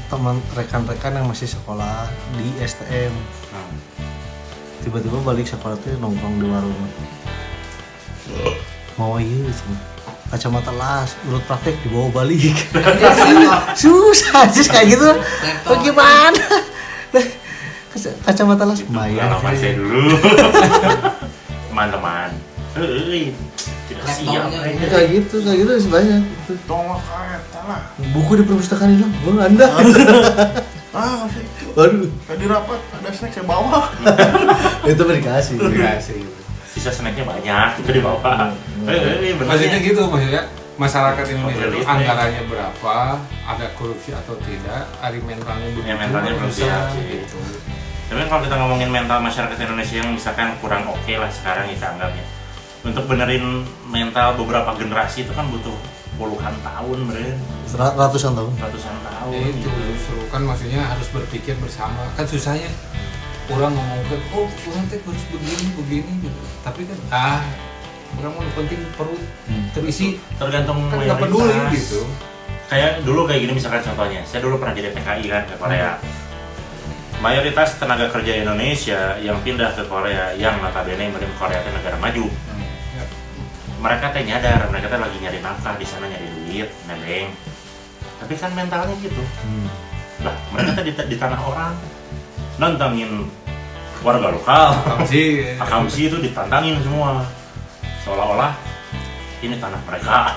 teman rekan-rekan yang masih sekolah di STM. Tiba-tiba balik sekolah tuh nongkrong di warung. Mau iya kacamata las, urut praktek dibawa balik. Susah sih kayak gitu. Bagaimana? Kacamata las bayar. pengalaman saya dulu. Teman-teman. Tidak siap. Laptopnya Kayak gitu sih banyak. Itu. Tolong kayak lah. Buku di perpustakaan hilang, bang Anda. Sih. Waduh, Tadi rapat ada snack saya bawa. itu dikasih. Dikasih. Sisa snacknya banyak, itu dibawa. Bener Maksudnya ya. gitu, maksudnya masyarakat Indonesia itu Komplit, anggarannya berapa, ada korupsi atau tidak, hari mentalnya begitu. Ya, mentalnya belum susah, siap sih. gitu. Tapi kalau kita ngomongin mental masyarakat Indonesia yang misalkan kurang oke lah sekarang kita anggapnya, untuk benerin mental beberapa generasi itu kan butuh puluhan tahun, Ratusan tahun. ratusan tahun. Ya itu justru kan maksudnya harus berpikir bersama. Kan susahnya orang ngomong ke, orang teh harus begini gitu. Tapi kan orang mau penting perut terisi, Tergantung kan nggak peduli mayoritas. gitu. Kayak dulu kayak gini misalkan contohnya, saya dulu pernah jadi PKI kan ke Korea. mayoritas tenaga kerja Indonesia yang pindah ke Korea, yang notabene mungkin Korea itu negara maju, mereka teh nyadar, mereka teh lagi nyari nafkah di sana, nyari duit, nebeng. Tapi kan mentalnya gitu. Lah, mereka teh di tanah orang nantangin warga lokal. Akamsi itu ditantangin semua. Seolah-olah ini tanah mereka.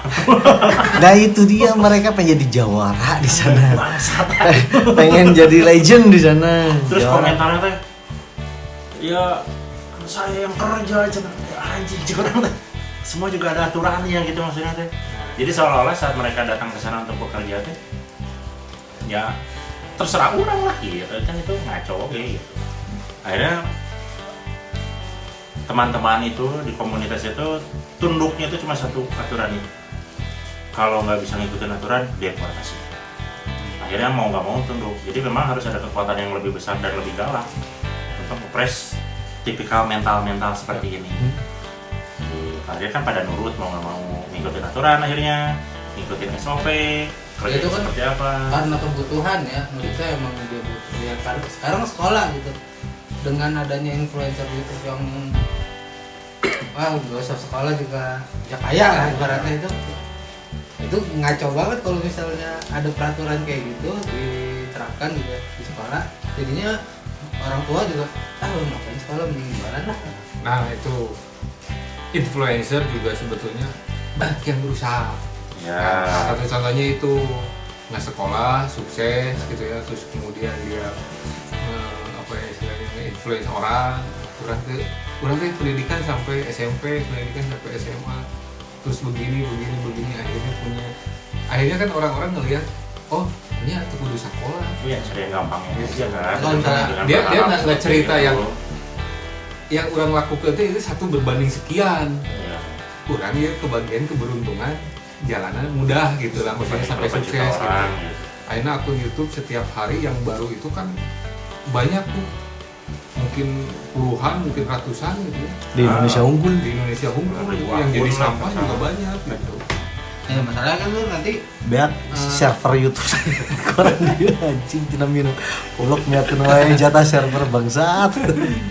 Nah itu dia, mereka pengen jadi jawara di sana. Bangsat. Pengen jadi legend di sana. Terus Jawara. komentarnya teh, ya saya yang kerja aja, anjing juga teh. Semua juga ada aturannya gitu maksudnya teh. Jadi seolah-olah saat mereka datang ke sana untuk bekerja teh, ya terserah orang lah gitu kan, itu ngaco gitu. Akhirnya teman-teman itu di komunitas itu tunduknya itu cuma satu aturan itu. Kalau nggak bisa ngikutin aturan, deportasi. Akhirnya mau nggak mau tunduk. Jadi memang harus ada kekuatan yang lebih besar dan lebih galak untuk mempres tipikal mental-mental seperti ini. Akhirnya kan pada nurut, mau nggak mau ngikutin aturan, akhirnya ngikutin SOP, kerja itu kan seperti apa. karena kebutuhan ya, maksudnya emang dia butuh ya, karena sekarang sekolah gitu dengan adanya influencer YouTube yang gak usah sekolah juga ya kaya lah ibaratnya, itu ngaco banget kalau misalnya ada peraturan kayak gitu diterapkan juga di sekolah, jadinya orang tua juga lu ngapain sekolah, mending jualan lah. Nah itu influencer juga sebetulnya banyak yang berusaha. Ya. Satu contohnya itu nggak sekolah sukses gitu ya, terus kemudian dia apa ya istilahnya influence orang, kurang ke pendidikan sampai SMP, pendidikan sampai SMA, terus begini akhirnya kan orang-orang ngelihat oh ini tuh kudu sekolah. Iya, cari yang gampang aja kan. Kalau misalnya Dia nggak cerita yang orang lakukan itu satu berbanding sekian. Ya. Kurang ya kebagian keberuntungan jalanan mudah gitu lah, maksudnya sampai sukses gitu. Akhirnya akun YouTube setiap hari yang baru itu kan banyak tuh, mungkin puluhan, mungkin ratusan gitu ya. Di Indonesia unggul. Di Indonesia unggul yang jadi sampah juga banyak gitu. Ya masalahnya kan lu nanti Beat server YouTube kurang dia anjing tina minum ulok miakeun wae jatah server bangsat.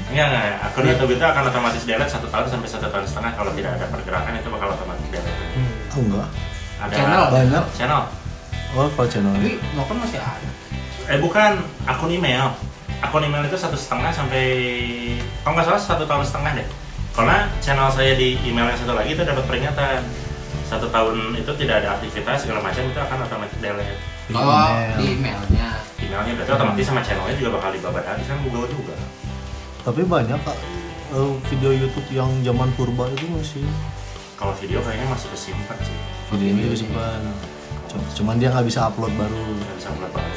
Enggak, akun YouTube itu akan otomatis delete 1 tahun sampai 1 tahun setengah kalau tidak ada pergerakan, itu bakal otomatis delete. Oh enggak. Ada Channel. Banyak. channel. Oh, kalau channel. tapi noken masih ada. Bukan, akun email. Akun email itu 1,5 sampai, kalau nggak salah 1 tahun setengah deh. Karena channel saya di email yang satu lagi itu dapat peringatan 1 tahun itu tidak ada aktivitas segala macam, itu akan otomatis delete. Oh, di emailnya. Emailnya berarti otomatis sama channelnya juga bakal dibabat habis, kan Google juga. Tapi banyak Kak, video YouTube yang zaman purba itu masih Kalau video kayaknya masih kesimpan sih. videonya disimpan. Cuman dia nggak bisa upload baru. Nggak bisa upload baru.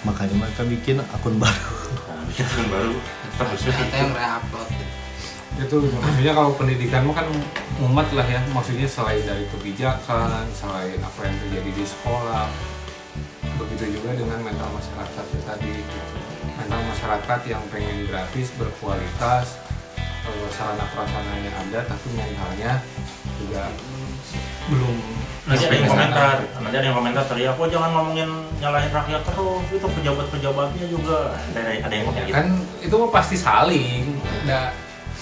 Makanya mereka bikin akun baru. Nah, bikin akun baru terus. Atau yang re-upload. Itu maksudnya kalau pendidikan mah kan umat lah ya, maksudnya selain dari kebijakan, selain apa yang terjadi di sekolah, begitu juga dengan mental masyarakat itu tadi gitu. Mental masyarakat yang pengen gratis, berkualitas, sarana prasarananya ada, tapi mentalnya juga belum. Nanti ada yang sampai sana. komentar, nanti ada yang komentar teriak, "Oh jangan ngomongin nyalahin rakyat terus, itu pejabat-pejabatnya juga." Ada yang ngomong gitu. Kan itu mah pasti saling,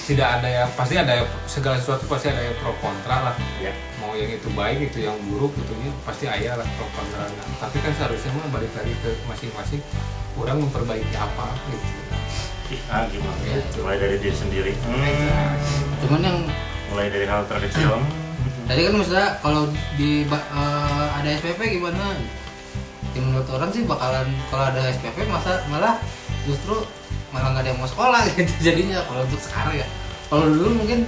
tidak ada ya, pasti ada segala sesuatu pasti ada yang pro kontra lah. Ya. Mau yang itu baik, itu yang buruk, itunya pasti ada lah pro kontra. Tapi kan seharusnya mah balik lagi ke masing-masing, orang memperbaiki apa gitu. Gimana? Ya. Mulai dari diri sendiri. Cuman yang Mulai dari hal terkecil. tadi kan maksudnya kalau ada SPP gimana? Ya menurut orang sih bakalan kalau ada SPP malah justru malah nggak ada yang mau sekolah gitu jadinya kalau untuk sekarang ya. Kalau dulu mungkin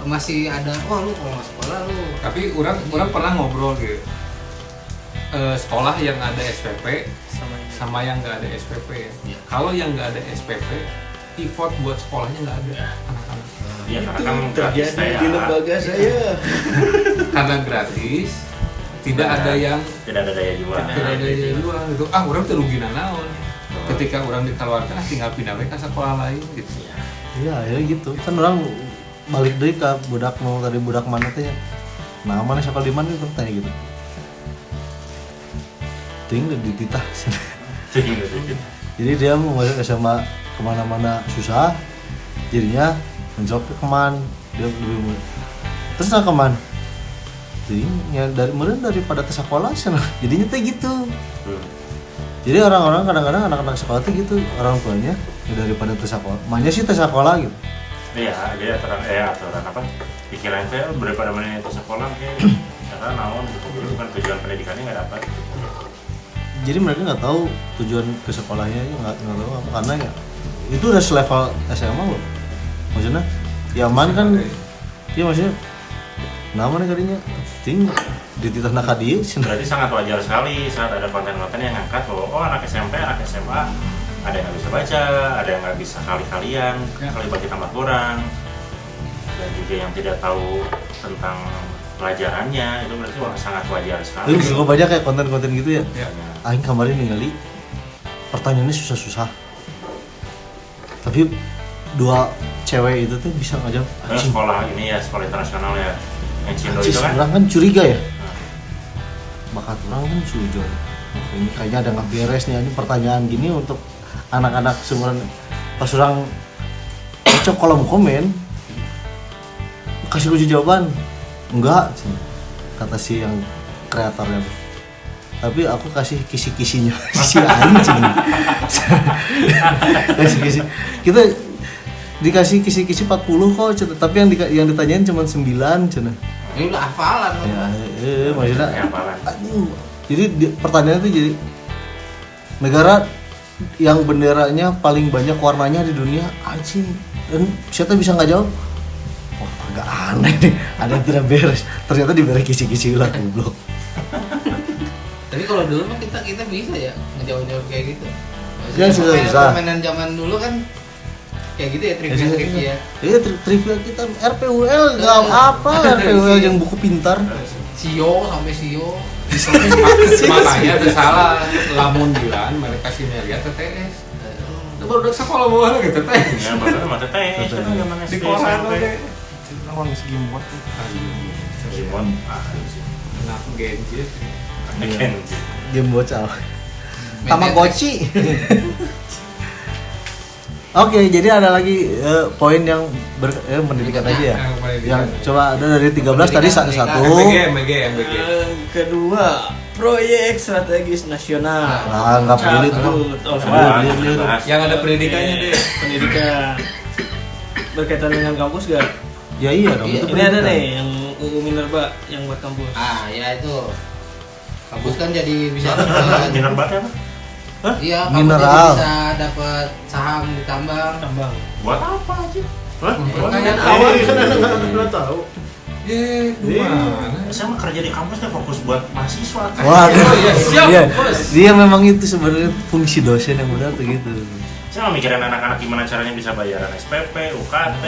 masih ada, wah lu kalau nggak sekolah lu. Tapi orang pernah ngobrol gitu. Sekolah yang ada SPP sama yang nggak ada SPP ya. Iya. Kalau yang nggak ada SPP, effort buat sekolahnya nggak ada anak-anak. Iya, karena kan gratis terjadi di lembaga saya. Karena gratis, tidak ada yang tidak ada daya jual. tidak ada yang jual gitu. Orang terugi naon. Ketika orang dikeluarkan tinggal pindah ke sekolah lain gitu. Iya, ya gitu. Kan orang balik deui ke budak mau tadi budak mana teh nya. Nah, mana sekolah di mana itu tanya gitu. Ting di titah. Jadi dia mau masuk SMA kemana-mana susah, jadinya menjawab ke Keman, dia lebih mudah. Terus nah Keman, jadi ya daripada ke sekolah sana, jadinya tuh gitu. Jadi orang-orang kadang-kadang anak-anak sekolah tuh gitu, orang tuanya ya daripada ke sekolah, makanya sih ke sekolah gitu. Iya, jadi aturan apa? Pikiran saya daripada mana itu sekolah kayak karena naon gitu kan tujuan pendidikannya nggak dapat. Jadi mereka nggak tahu tujuan ke sekolahnya, nggak tahu apa karena ya itu udah selevel SMA loh. Maksudnya ya aman kan, ya maksudnya nama nih kadinya, ting di titah nak dia. Berarti sangat wajar sekali saat ada konten-konten yang ngangkat bahwa oh anak SMP, anak SMA ada yang nggak bisa baca, ada yang nggak bisa kali-kalian, kali bagi tambah kurang, dan juga yang tidak tahu tentang pelajarannya, itu berarti sangat wajar sekali. Lu juga banyak kayak konten-konten gitu ya. Ya. Aing kemarin ningali pertanyaannya susah-susah. Tapi dua cewek itu tuh bisa ngajak. Sekolah ini ya, sekolah internasional ya, yang Cindo itu kan. Orang kan curiga ya. Bakat orang kan sujon. Ini kayaknya ada nggak beres nih, ini pertanyaan gini untuk anak-anak seumuran. Pas orang cocok kolom komen kasih kunci jawaban enggak kata si yang kreatornya, tapi aku kasih kisi-kisinya si anjing. Kisi-kisi kita dikasih kisi-kisi 40 kok cina. Tapi yang ditanyain cuma 9 cina. Ini udah hafalan. Ya maksudnya Hafalan. jadi pertanyaannya tuh jadi negara yang benderanya paling banyak warnanya di dunia anjing, dan siapa bisa nggak jawab. Wah agak aneh nih, ada yang tidak beres, ternyata diberi kisi-kisi ulah goblok. Tapi kalau dulu mah kita bisa ya ngejawab-jawab kayak gitu. Ya, susah. Permainan zaman dulu kan kayak gitu ya, trivia. Iya trivia kita RPUL nggak apa RPUL yang buku pintar. Sio sampai Sio. Makanya ada salah lamun bilang mereka sih melihat TTS. Baru udah sekolah bawah lagi TTS. Ya benar mah teteh. Di kosan oke. Awang segimbot tuh. Gimon. Anak genjit. Game bocah. Tamagotchi. Oke, jadi ada lagi poin yang pendidikan aja ya. Yang coba ada dari 13 tadi satu. MBG. Kedua, proyek strategis nasional. Nah, nggak peduli tuh. Yang ada pendidikannya deh. Pendidikan berkaitan dengan kampus gak? Ya iya dong. Iya, itu Ini ada pendidikan. nih yang UU Minerba yang buat kampus. Ya itu. Kampus kan jadi bisa dapat. Mineral apa? Iya, kampus Mineral. jadi bisa dapat saham di tambang. Tambang. Buat apa aja? Hah? Makanya Awal kan anak udah tahu. Gimana? Saya mah kerja di kampus teh fokus buat mahasiswa kan. Waduh, Siap, dia, bos. dia memang itu sebenarnya fungsi dosen yang benar tuh gitu. Saya mah mikirin anak-anak gimana caranya bisa bayaran SPP, UKT,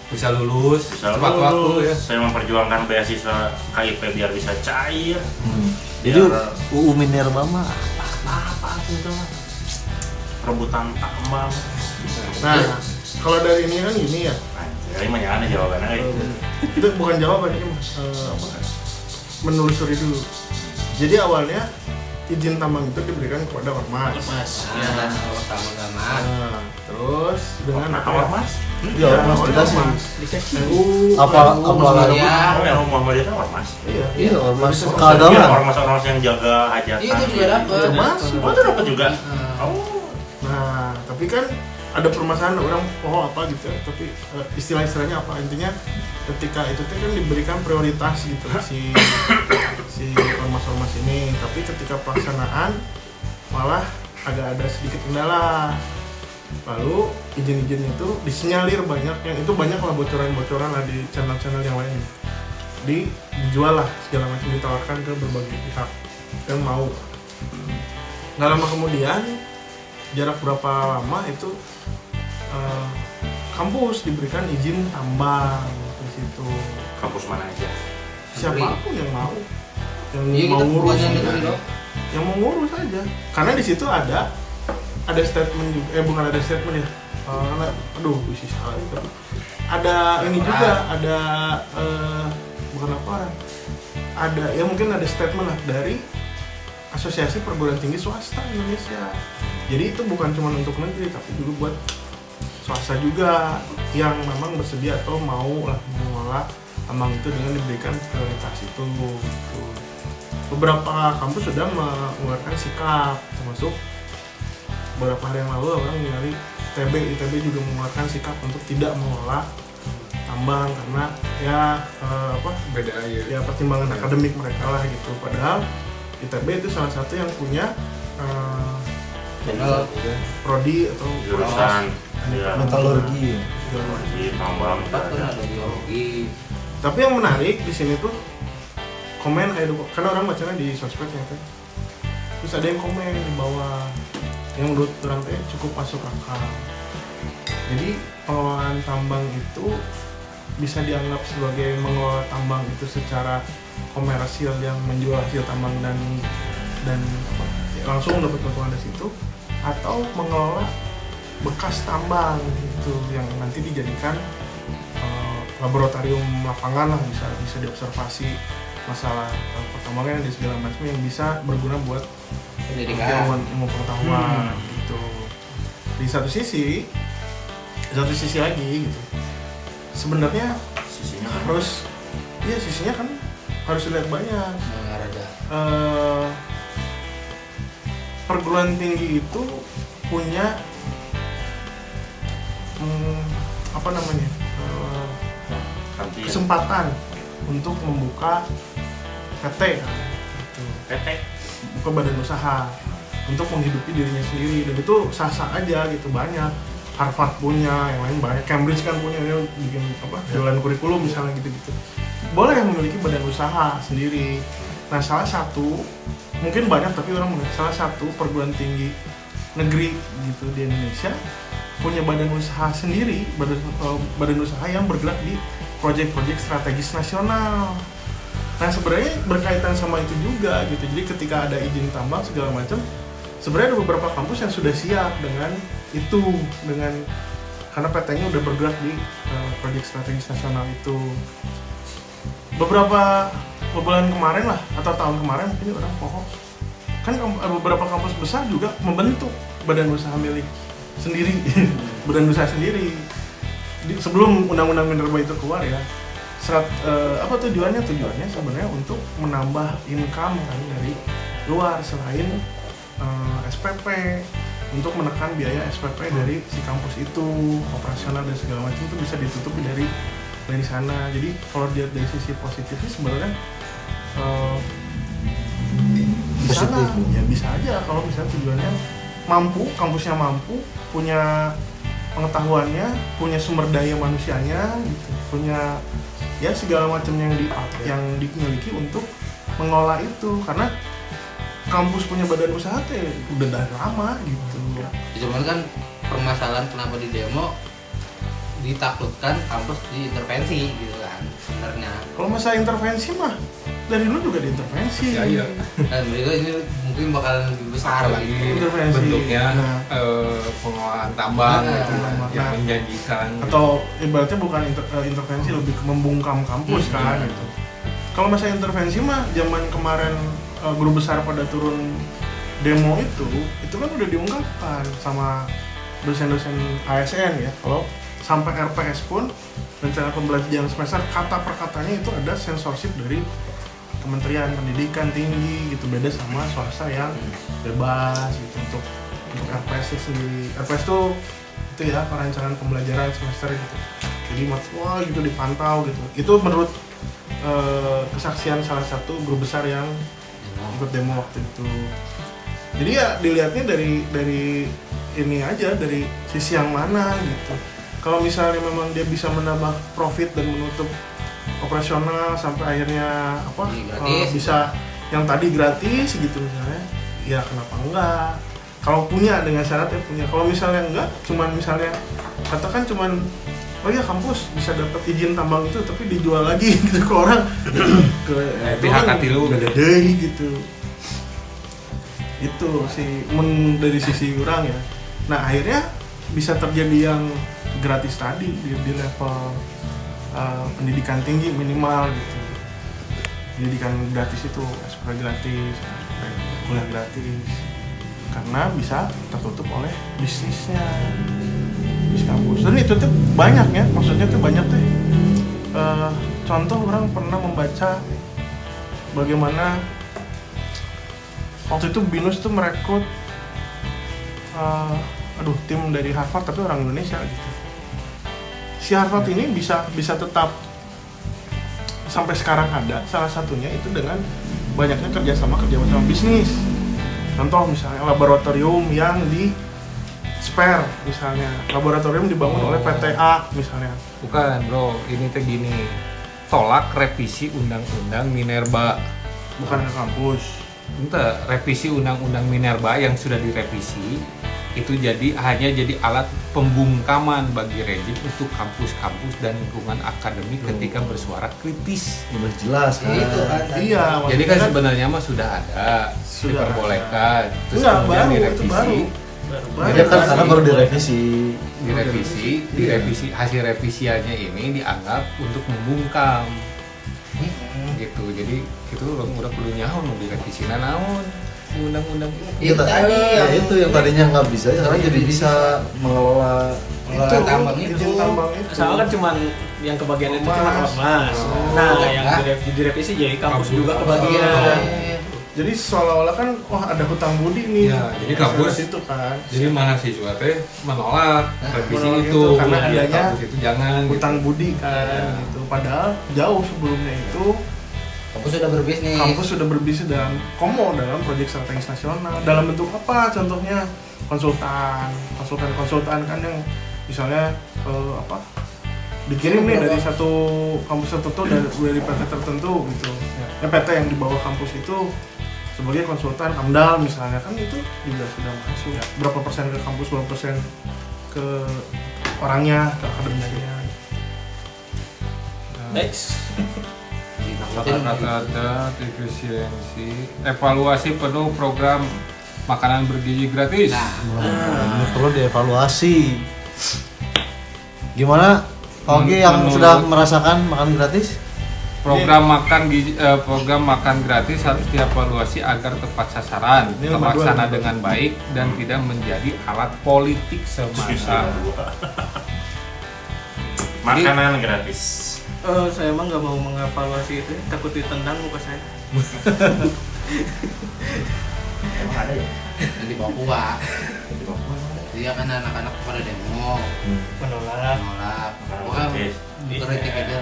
Bisa lulus bisa tepat waktu ya. lulus. Saya memperjuangkan beasiswa KIP biar bisa cair. Jadi Biar- UU Minerba mah apa itu mah? Rebutan tambang. Nah, kalau dari ini kan gini ya. Jadi mah aneh jawabannya. Itu bukan jawaban ini Mas. Menelusuri dulu. Jadi awalnya izin tambang itu diberikan kepada ormas. Mas. Ya, dan pertama-tama Nah, terus dengan Nah, awal mas. ya ormas kita sih. Dikasih. Apalagi ya. Oh, yang Muhammadiyah itu ormas. Iya. iya ormas Iya, keagamaan. ormas-ormas yang jaga hajatan. itu juga dapat. Termasuk. Oh, itu dapat juga. Nah, Oh, Nah, tapi kan ada permasalahan orang apa gitu ya. Tapi istilah-istilahnya apa intinya ketika itu kan diberikan prioritas gitu si ormas-ormas ini, tapi ketika pelaksanaan malah agak ada sedikit kendala. Lalu izin-izin itu disinyalir banyak, yang itu banyak lah bocoran-bocoran lah di channel-channel yang lain. Dijual lah segala macam, ditawarkan ke berbagai pihak dan mau. Nggak lama kemudian, jarak berapa lama itu kampus diberikan izin tambang di situ. kampus mana aja? Siapapun yang mau, yang Iya, mau kita ngurus, bukan yang negeri dong. yang mau ngurus aja. Karena di situ ada statement juga, bukan ada statement ya. Aduh, bisnis sekali itu. Ada ini juga, ada bukan laporan. Ada ya mungkin ada statement lah dari Asosiasi Perguruan Tinggi Swasta Indonesia. Jadi itu bukan cuma untuk negeri tapi juga buat swasta juga yang memang bersedia atau mau lah mengelola tambang itu dengan diberikan prioritas itu gitu. Beberapa kampus sudah mengeluarkan sikap, termasuk beberapa hari yang lalu orang nyari ITB juga mengeluarkan sikap untuk tidak mengelola tambang karena ya beda ya pertimbangan akademik mereka lah gitu. Padahal ITB itu salah satu yang punya prodi atau jurusan Metalurgi. di tambang. Ada biologi. Tapi yang menarik di sini tuh komen karena orang bacanya di sosmed ya kan. Terus ada yang komen di bawah yang menurut orang teh cukup masuk akal. Jadi pengelolaan tambang itu bisa dianggap sebagai mengelola tambang itu secara komersial yang menjual hasil tambang dan langsung dapat keuntungan dari situ, atau mengelola bekas tambang gitu yang nanti dijadikan laboratorium lapangan lah, bisa diobservasi masalah pertambangan dan segala macam yang bisa berguna buat Pendidikan. ilmu pengetahuan gitu. Di satu sisi lagi gitu. Sebenarnya Sisinya sisinya kan harus dilihat banyak. Perguruan tinggi itu punya kesempatan untuk membuka PT kan, gitu. PT Buka badan usaha untuk menghidupi dirinya sendiri, dan itu sah-sah aja gitu. Banyak Harvard punya, yang lain banyak, Cambridge kan punya, dia bikin jalan kurikulum misalnya gitu-gitu. Boleh memiliki badan usaha sendiri. Nah, salah satu, mungkin banyak tapi orang melihat salah satu perguruan tinggi negeri gitu di Indonesia punya badan usaha sendiri, badan usaha yang bergerak di proyek-proyek strategis nasional. Nah, sebenarnya berkaitan sama itu juga gitu. Jadi ketika ada izin tambang segala macam, sebenarnya ada beberapa kampus yang sudah siap dengan itu, karena PT-nya udah bergerak di proyek strategis nasional itu. Beberapa bulan kemarin lah, atau tahun kemarin mungkin orang pokok kan beberapa kampus besar juga membentuk badan usaha milik sendiri, badan usaha sendiri. Sebelum undang-undang minerba itu keluar ya, tujuannya sebenarnya untuk menambah income kan dari luar selain SPP, untuk menekan biaya SPP dari si kampus itu, operasional dan segala macam itu bisa ditutupi dari sana. Jadi kalau dilihat dari sisi positifnya sebenarnya bisa lah, ya bisa aja kalau misalnya tujuannya mampu, kampusnya mampu, punya pengetahuannya, punya sumber daya manusianya gitu, punya ya segala macam yang dimiliki untuk mengolah itu. Karena kampus punya badan usaha udah dari lama gitu. Cuman kan permasalahan kenapa di demo ditaklukkan kampus diintervensi gitu kan sebenarnya. Kalau masalah intervensi mah dari dulu juga diintervensi. Iya. Dan berikut ini mungkin bakalan lebih besar Apalagi gitu. Intervensi. bentuknya Nah. pengolahan tambang Nah, gitu kan, yang nah. menjanjikan Atau ibaratnya bukan intervensi, lebih ke membungkam kampus kan gitu. Kalau masalah intervensi mah zaman kemarin guru besar pada turun demo itu kan udah diungkapkan sama dosen-dosen ASN ya. Kalau sampai RPS pun, rencana pembelajaran semester, kata per katanya itu ada censorship dari Kementerian Pendidikan Tinggi gitu, beda sama swasta yang bebas gitu untuk RPS itu sendiri. RPS itu ya perencanaan pembelajaran semester gitu. Jadi wah gitu dipantau gitu. Itu menurut kesaksian salah satu guru besar yang ikut demo waktu itu. Jadi ya dilihatnya dari ini aja, dari sisi yang mana gitu. Kalau misalnya memang dia bisa menambah profit dan menutup operasional sampai akhirnya bisa yang tadi gratis gitu misalnya, ya kenapa enggak? Kalau punya dengan syarat ya punya. Kalau misalnya enggak, cuman misalnya katakan cuman oh ya kampus bisa dapat izin tambang itu tapi dijual lagi gitu ke orang ke pihak katilu gede gitu. Itu sih dari sisi orang ya. Nah, akhirnya bisa terjadi yang gratis tadi di level pendidikan tinggi minimal gitu. Pendidikan gratis itu SPP gratis, kuliah gratis. karena bisa tertutup oleh bisnisnya bis kampus. Dan itu tuh banyak ya, maksudnya tuh banyak tuh. Contoh orang pernah membaca bagaimana waktu itu BINUS tuh merekrut tim dari Harvard tapi orang Indonesia gitu. Si Harvard ini bisa tetap sampai sekarang ada, salah satunya itu dengan banyaknya kerjasama bisnis. Contoh misalnya laboratorium yang di Spare misalnya, laboratorium dibangun oleh PTA misalnya. Bukan bro, ini teh gini, tolak revisi undang-undang Minerba. Bukan ke kampus. Entah, revisi undang-undang Minerba yang sudah direvisi itu hanya jadi alat pembungkaman bagi rejim untuk kampus-kampus dan lingkungan akademik ketika bersuara kritis. Udah jelas kan. Itu kan. Iya, Jadi kan maksudnya sebenarnya mah sudah ada, Sudah diperbolehkan. Terus enggak kemudian baru, itu direvisi, baru. Dia kan karena baru direvisi. direvisi, hasil revisiannya ini dianggap untuk membungkam. Gitu, jadi itu udah perlu nyaho mau direvisi naon di undang-undang ini. Itu tadi itu yang tadinya nggak bisa, sekarang jadi bisa mengelola. itu tambang itu. izin tambang itu. Soalnya kan cuman yang kebagian itu cuma ormas. Nah, yang direvisi jadi kampus juga kebagian. Jadi seolah-olah kan ada hutang budi nih. Ya, jadi kampus itu kan. Jadi mahasiswa teh menolak revisi menolak itu, itu, karena Ya, adanya kampus itu jangan Hutang gitu. budi kan gitu. Padahal jauh sebelumnya itu Kampus sudah berbisnis. kampus sudah berbisnis dalam proyek strategis nasional. Dalam bentuk apa? Contohnya konsultan kan yang misalnya dikirim nih dari satu kampus tertentu dari PT tertentu gitu. Ya, PT yang di bawah kampus itu sebagai konsultan AMDAL misalnya, kan itu juga sudah masuk. Berapa persen ke kampus, berapa persen ke orangnya, ke akademiknya. Next. Rata-rata efisiensi, evaluasi penuh program makanan bergizi gratis. Ini perlu dievaluasi. Gimana? Oke, yang sudah merasakan makan gratis? Program makan gratis harus dievaluasi agar tepat sasaran, Ini terlaksana 52. dengan baik dan tidak menjadi alat politik semata. Makanan gratis. Saya emang nggak mau mengevaluasi itu, takut ditendang muka saya. Emang ada ya? Di Papua. Dia kan anak-anak pada demo, Menolak. menolak. Makanan Wah, gratis. kritik aja.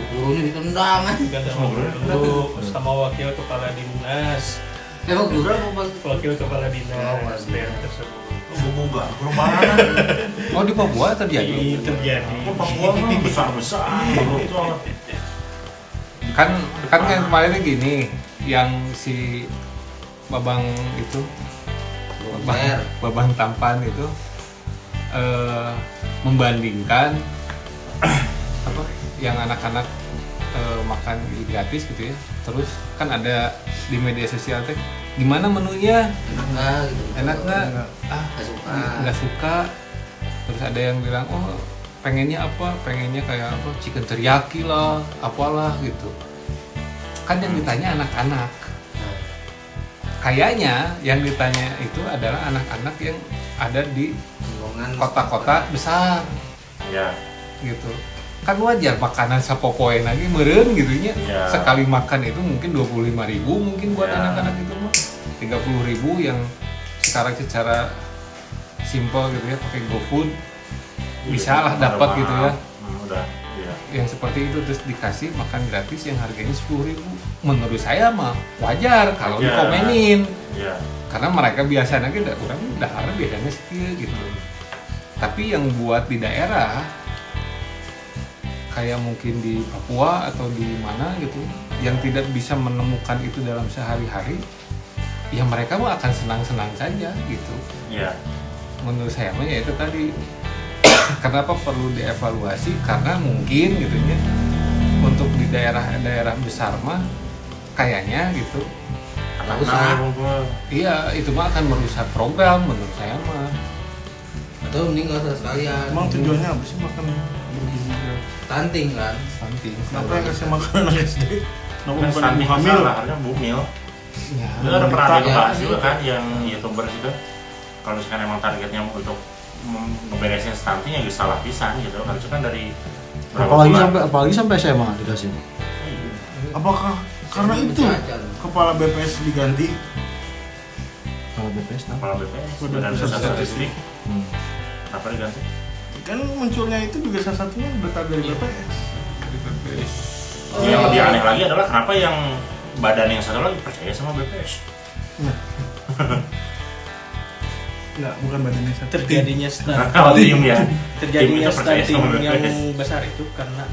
Gurunya ditendang kan. Ganti dulu sama wakil kepala dinas. Emang guru apa? Wakil kepala Oh, dinas wakil. daerah tersebut. Bubuga, perubahan. Oh di Papua terjadi. Terjadi. Papua mah besar-besar. Kan yang kemarin gini, yang si Babang itu, Babang Tampan itu membandingkan apa yang anak-anak makan gratis gitu ya. Terus kan ada di media sosial teh, gimana menunya? Enak nggak? Gitu. Enak nggak? Nggak suka. Nggak suka. Terus ada yang bilang, oh pengennya apa? Pengennya kayak apa? Chicken teriyaki lah, apalah gitu. Kan yang ditanya anak-anak. Kayaknya yang ditanya itu adalah anak-anak yang ada di Lingkungan kota-kota besar Ya. gitu. Kan wajar makanan sapopoe lagi meureun gitu nya. Ya. Sekali makan itu mungkin 25.000 mungkin buat Ya. anak-anak itu mah. 30.000 yang sekarang secara simple gitu ya pakai GoFood bisa lah dapat gitu ya. Udah, ya. Yang seperti itu terus dikasih makan gratis yang harganya 10.000. Menurut saya mah wajar kalau Ya. dikomenin. Ya. Karena mereka biasanya kita orang dahar biasanya sekieu gitu. Tapi yang buat di daerah kayak mungkin di Papua atau di mana gitu yang tidak bisa menemukan itu dalam sehari-hari, ya mereka mah akan senang-senang saja gitu. Ya. Menurut saya mah ya itu tadi kenapa perlu dievaluasi, karena mungkin gitu ya untuk di daerah-daerah besar mah kayaknya gitu iya itu mah akan merusak program menurut saya mah. atau mending nggak usah sekalian. Emang tujuannya apa sih makan bergizi gratis? Stunting kan. Penting. Kenapa yang kasih makan anak SD? Kenapa bukan ibu Stunting hamil? salah, harusnya bumil. Itu ada pernah ada Ya, bahas ya. juga kan yang YouTuber itu kalau misalkan emang targetnya untuk ngeberesin stunting ya salah pisan gitu kan, itu kan dari berapa bulan. apalagi sampai SMA dikasih. Apakah karena itu kepala BPS diganti? Kalau BPS nah. Kepala BPS Badan dan Pusat Pusat Statistik. Statistik apa diganti? Kan munculnya itu juga salah satunya data dari BPS. Yang lebih aneh lagi adalah kenapa yang badan yang satu lagi percaya sama BPS. Enggak, bukan badannya satu. Terjadinya stunting. Oh, tim ya. Terjadinya Tim itu percaya sama stunting yang BPS. besar itu karena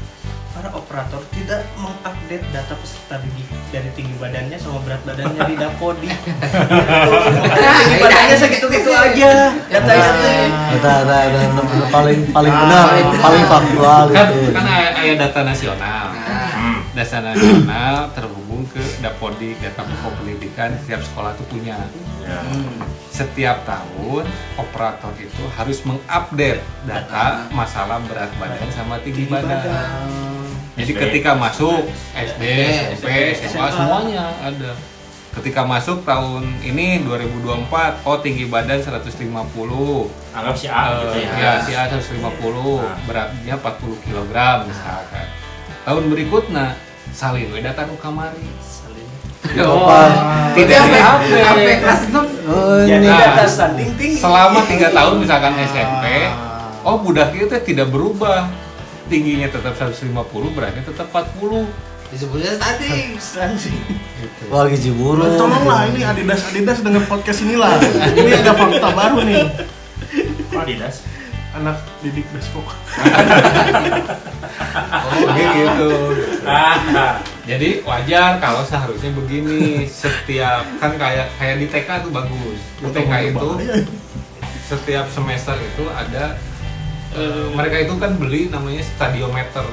para operator tidak mengupdate data peserta didik dari tinggi badannya sama berat badannya di Dapodi. Tinggi badannya segitu-gitu aja datanya teh. Ada paling benar, paling faktual Kan itu. ada data nasional. Data nasional terhubung ke Dapodi, data pokok pendidikan setiap sekolah itu punya. Ya. Setiap tahun operator itu harus mengupdate data masalah berat badan sama tinggi badan. Jadi SD. ketika masuk SD, SMP, SMA semuanya ada. Ketika masuk tahun ini 2024, oh tinggi badan 150. Anggap si A gitu ya. Ya, si A 150, beratnya 40 kg misalkan. Tahun berikutnya salin we data nu kamari. Tidak Sampai kelas 6 Jadi Nah, data stunting tinggi. selama 3 tahun misalkan SMP, oh budak itu tidak berubah, tingginya tetap 150, beratnya tetap 40. disebutnya stunting. Wah, gizi burung. Tolonglah ini Adidas dengan podcast inilah. Ini ada fakta baru nih. Kok Adidas? Anak didik besok. Gitu. Jadi wajar kalau seharusnya begini, setiap kan kayak di TK tuh bagus. Di TK itu setiap semester itu ada mereka itu kan beli namanya stadiometer.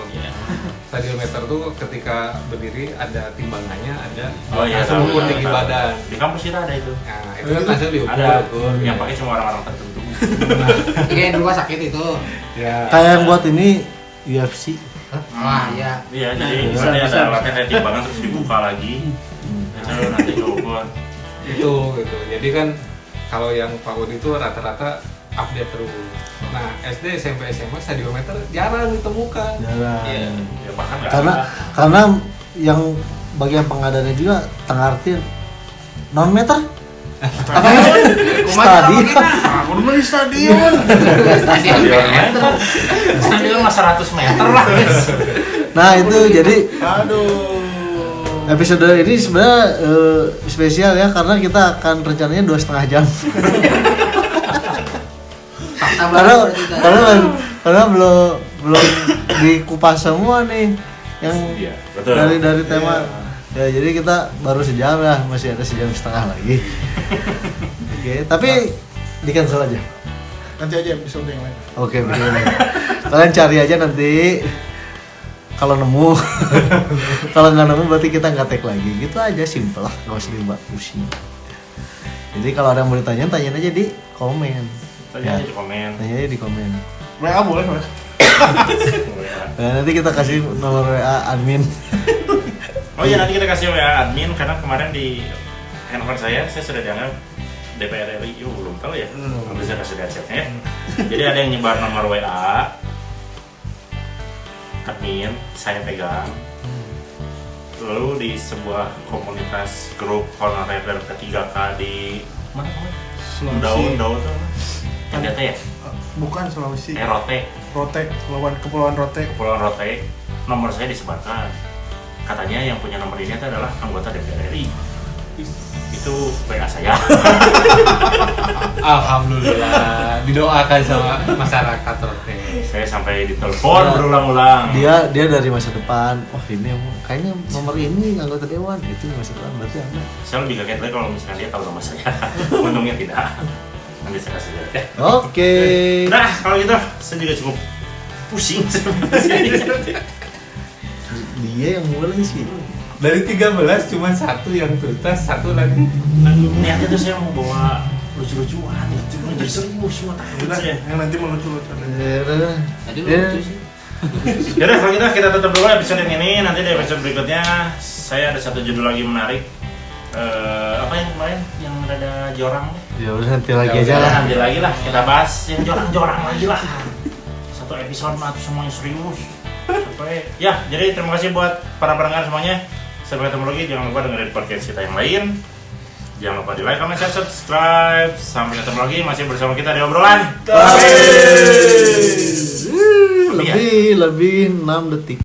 Stadiometer tuh ketika berdiri ada timbangannya, ada Oh iya, langsung ukur tahu, tinggi tahu. badan. Di kampus kita ada itu. Nah, itu kan langsung diukur. Ada gitu. yang pakai cuma orang-orang tertentu. Kayak di rumah sakit itu. Ya. Kayak yang buat ini UFC. Wah, iya. Iya, jadi Bisa, nanti bisa, ada alatnya kayak timbangan terus dibuka lagi. Itu nanti diukur. Itu gitu. Jadi kan kalau yang PAUD itu rata-rata update terus. Nah, SD, SMP, SMA stadiometer jarang ditemukan. Jarang. Iya. Ya bahkan nggak Karena ada. karena yang bagian pengadanya juga tengartin non meter. Stadion. Aku dulu di stadion. Stadion meter. Stadion mah 100 meter lah. Nah, itu jadi Aduh. episode ini sebenarnya spesial ya karena kita akan rencananya 2,5 jam. Fakta karena baru kita. karena belum dikupas semua nih yang Iya, betul. dari tema. Ya, jadi kita baru sejam ya, masih ada 1,5 jam lagi. Oke, tapi di cancel aja. Nanti aja episode yang lain. Oke, begini. Kalian cari aja nanti. Kalau nemu, kalau nggak nemu berarti kita nggak tag lagi. Gitu aja, simple lah, nggak usah dibahas pusing. Jadi kalau ada yang mau ditanya, tanyain aja di komen. Tanya aja di komen. Tanya aja di komen. WA boleh, Mas? Nah, nanti kita kasih nomor WA admin. Oh iya, nanti kita kasih WA admin karena kemarin di handphone saya sudah dianggap DPR RI. Belum tahu ya. Nanti saya kasih headsetnya ya. Jadi ada yang nyebar nomor WA admin, saya pegang. Lalu di sebuah komunitas grup honorer ke-3K di mana? Sulawesi. Daun tuh. NDT ya? Bukan Sulawesi. Rote, Rote, Kepulauan Rote. Kepulauan Rote. Nomor saya disebarkan. Katanya yang punya nomor ini adalah anggota DPR RI. Itu WA saya. Alhamdulillah didoakan sama masyarakat Rote. Saya sampai ditelepon berulang-ulang. Dia dari masa depan. Wah, ini kayaknya nomor ini anggota dewan. Itu masa depan berarti ada. Saya lebih kaget lagi kalau misalkan dia tahu nama saya. Untungnya tidak. Nanti saya kasih lihat ya. Oke. Nah, kalau gitu saya juga cukup pusing sebenarnya. Dia yang mulai sih. Dari 13 cuma satu yang tuntas, satu lagi. Niatnya tuh saya mau bawa lucu-lucuan, cuma jadi serius semua takut Udah, saya. yang nanti melucu-lucu. Tadi lucu sih. Yaudah kalau gitu kita tutup dulu episode yang ini. Nanti di episode berikutnya saya ada satu judul lagi menarik. apa yang kemarin yang rada jorang? Ya udah nanti lagi aja lah. Nanti lagi lah kita bahas yang jorang-jorang lagi lah. Satu episode mah semuanya serius. Sampai ya, jadi terima kasih buat para pendengar semuanya. Sampai ketemu lagi, jangan lupa dengerin podcast kita yang lain. Jangan lupa di like, comment, share, subscribe. Sampai ketemu lagi masih bersama kita di obrolan. Lebih 6 detik.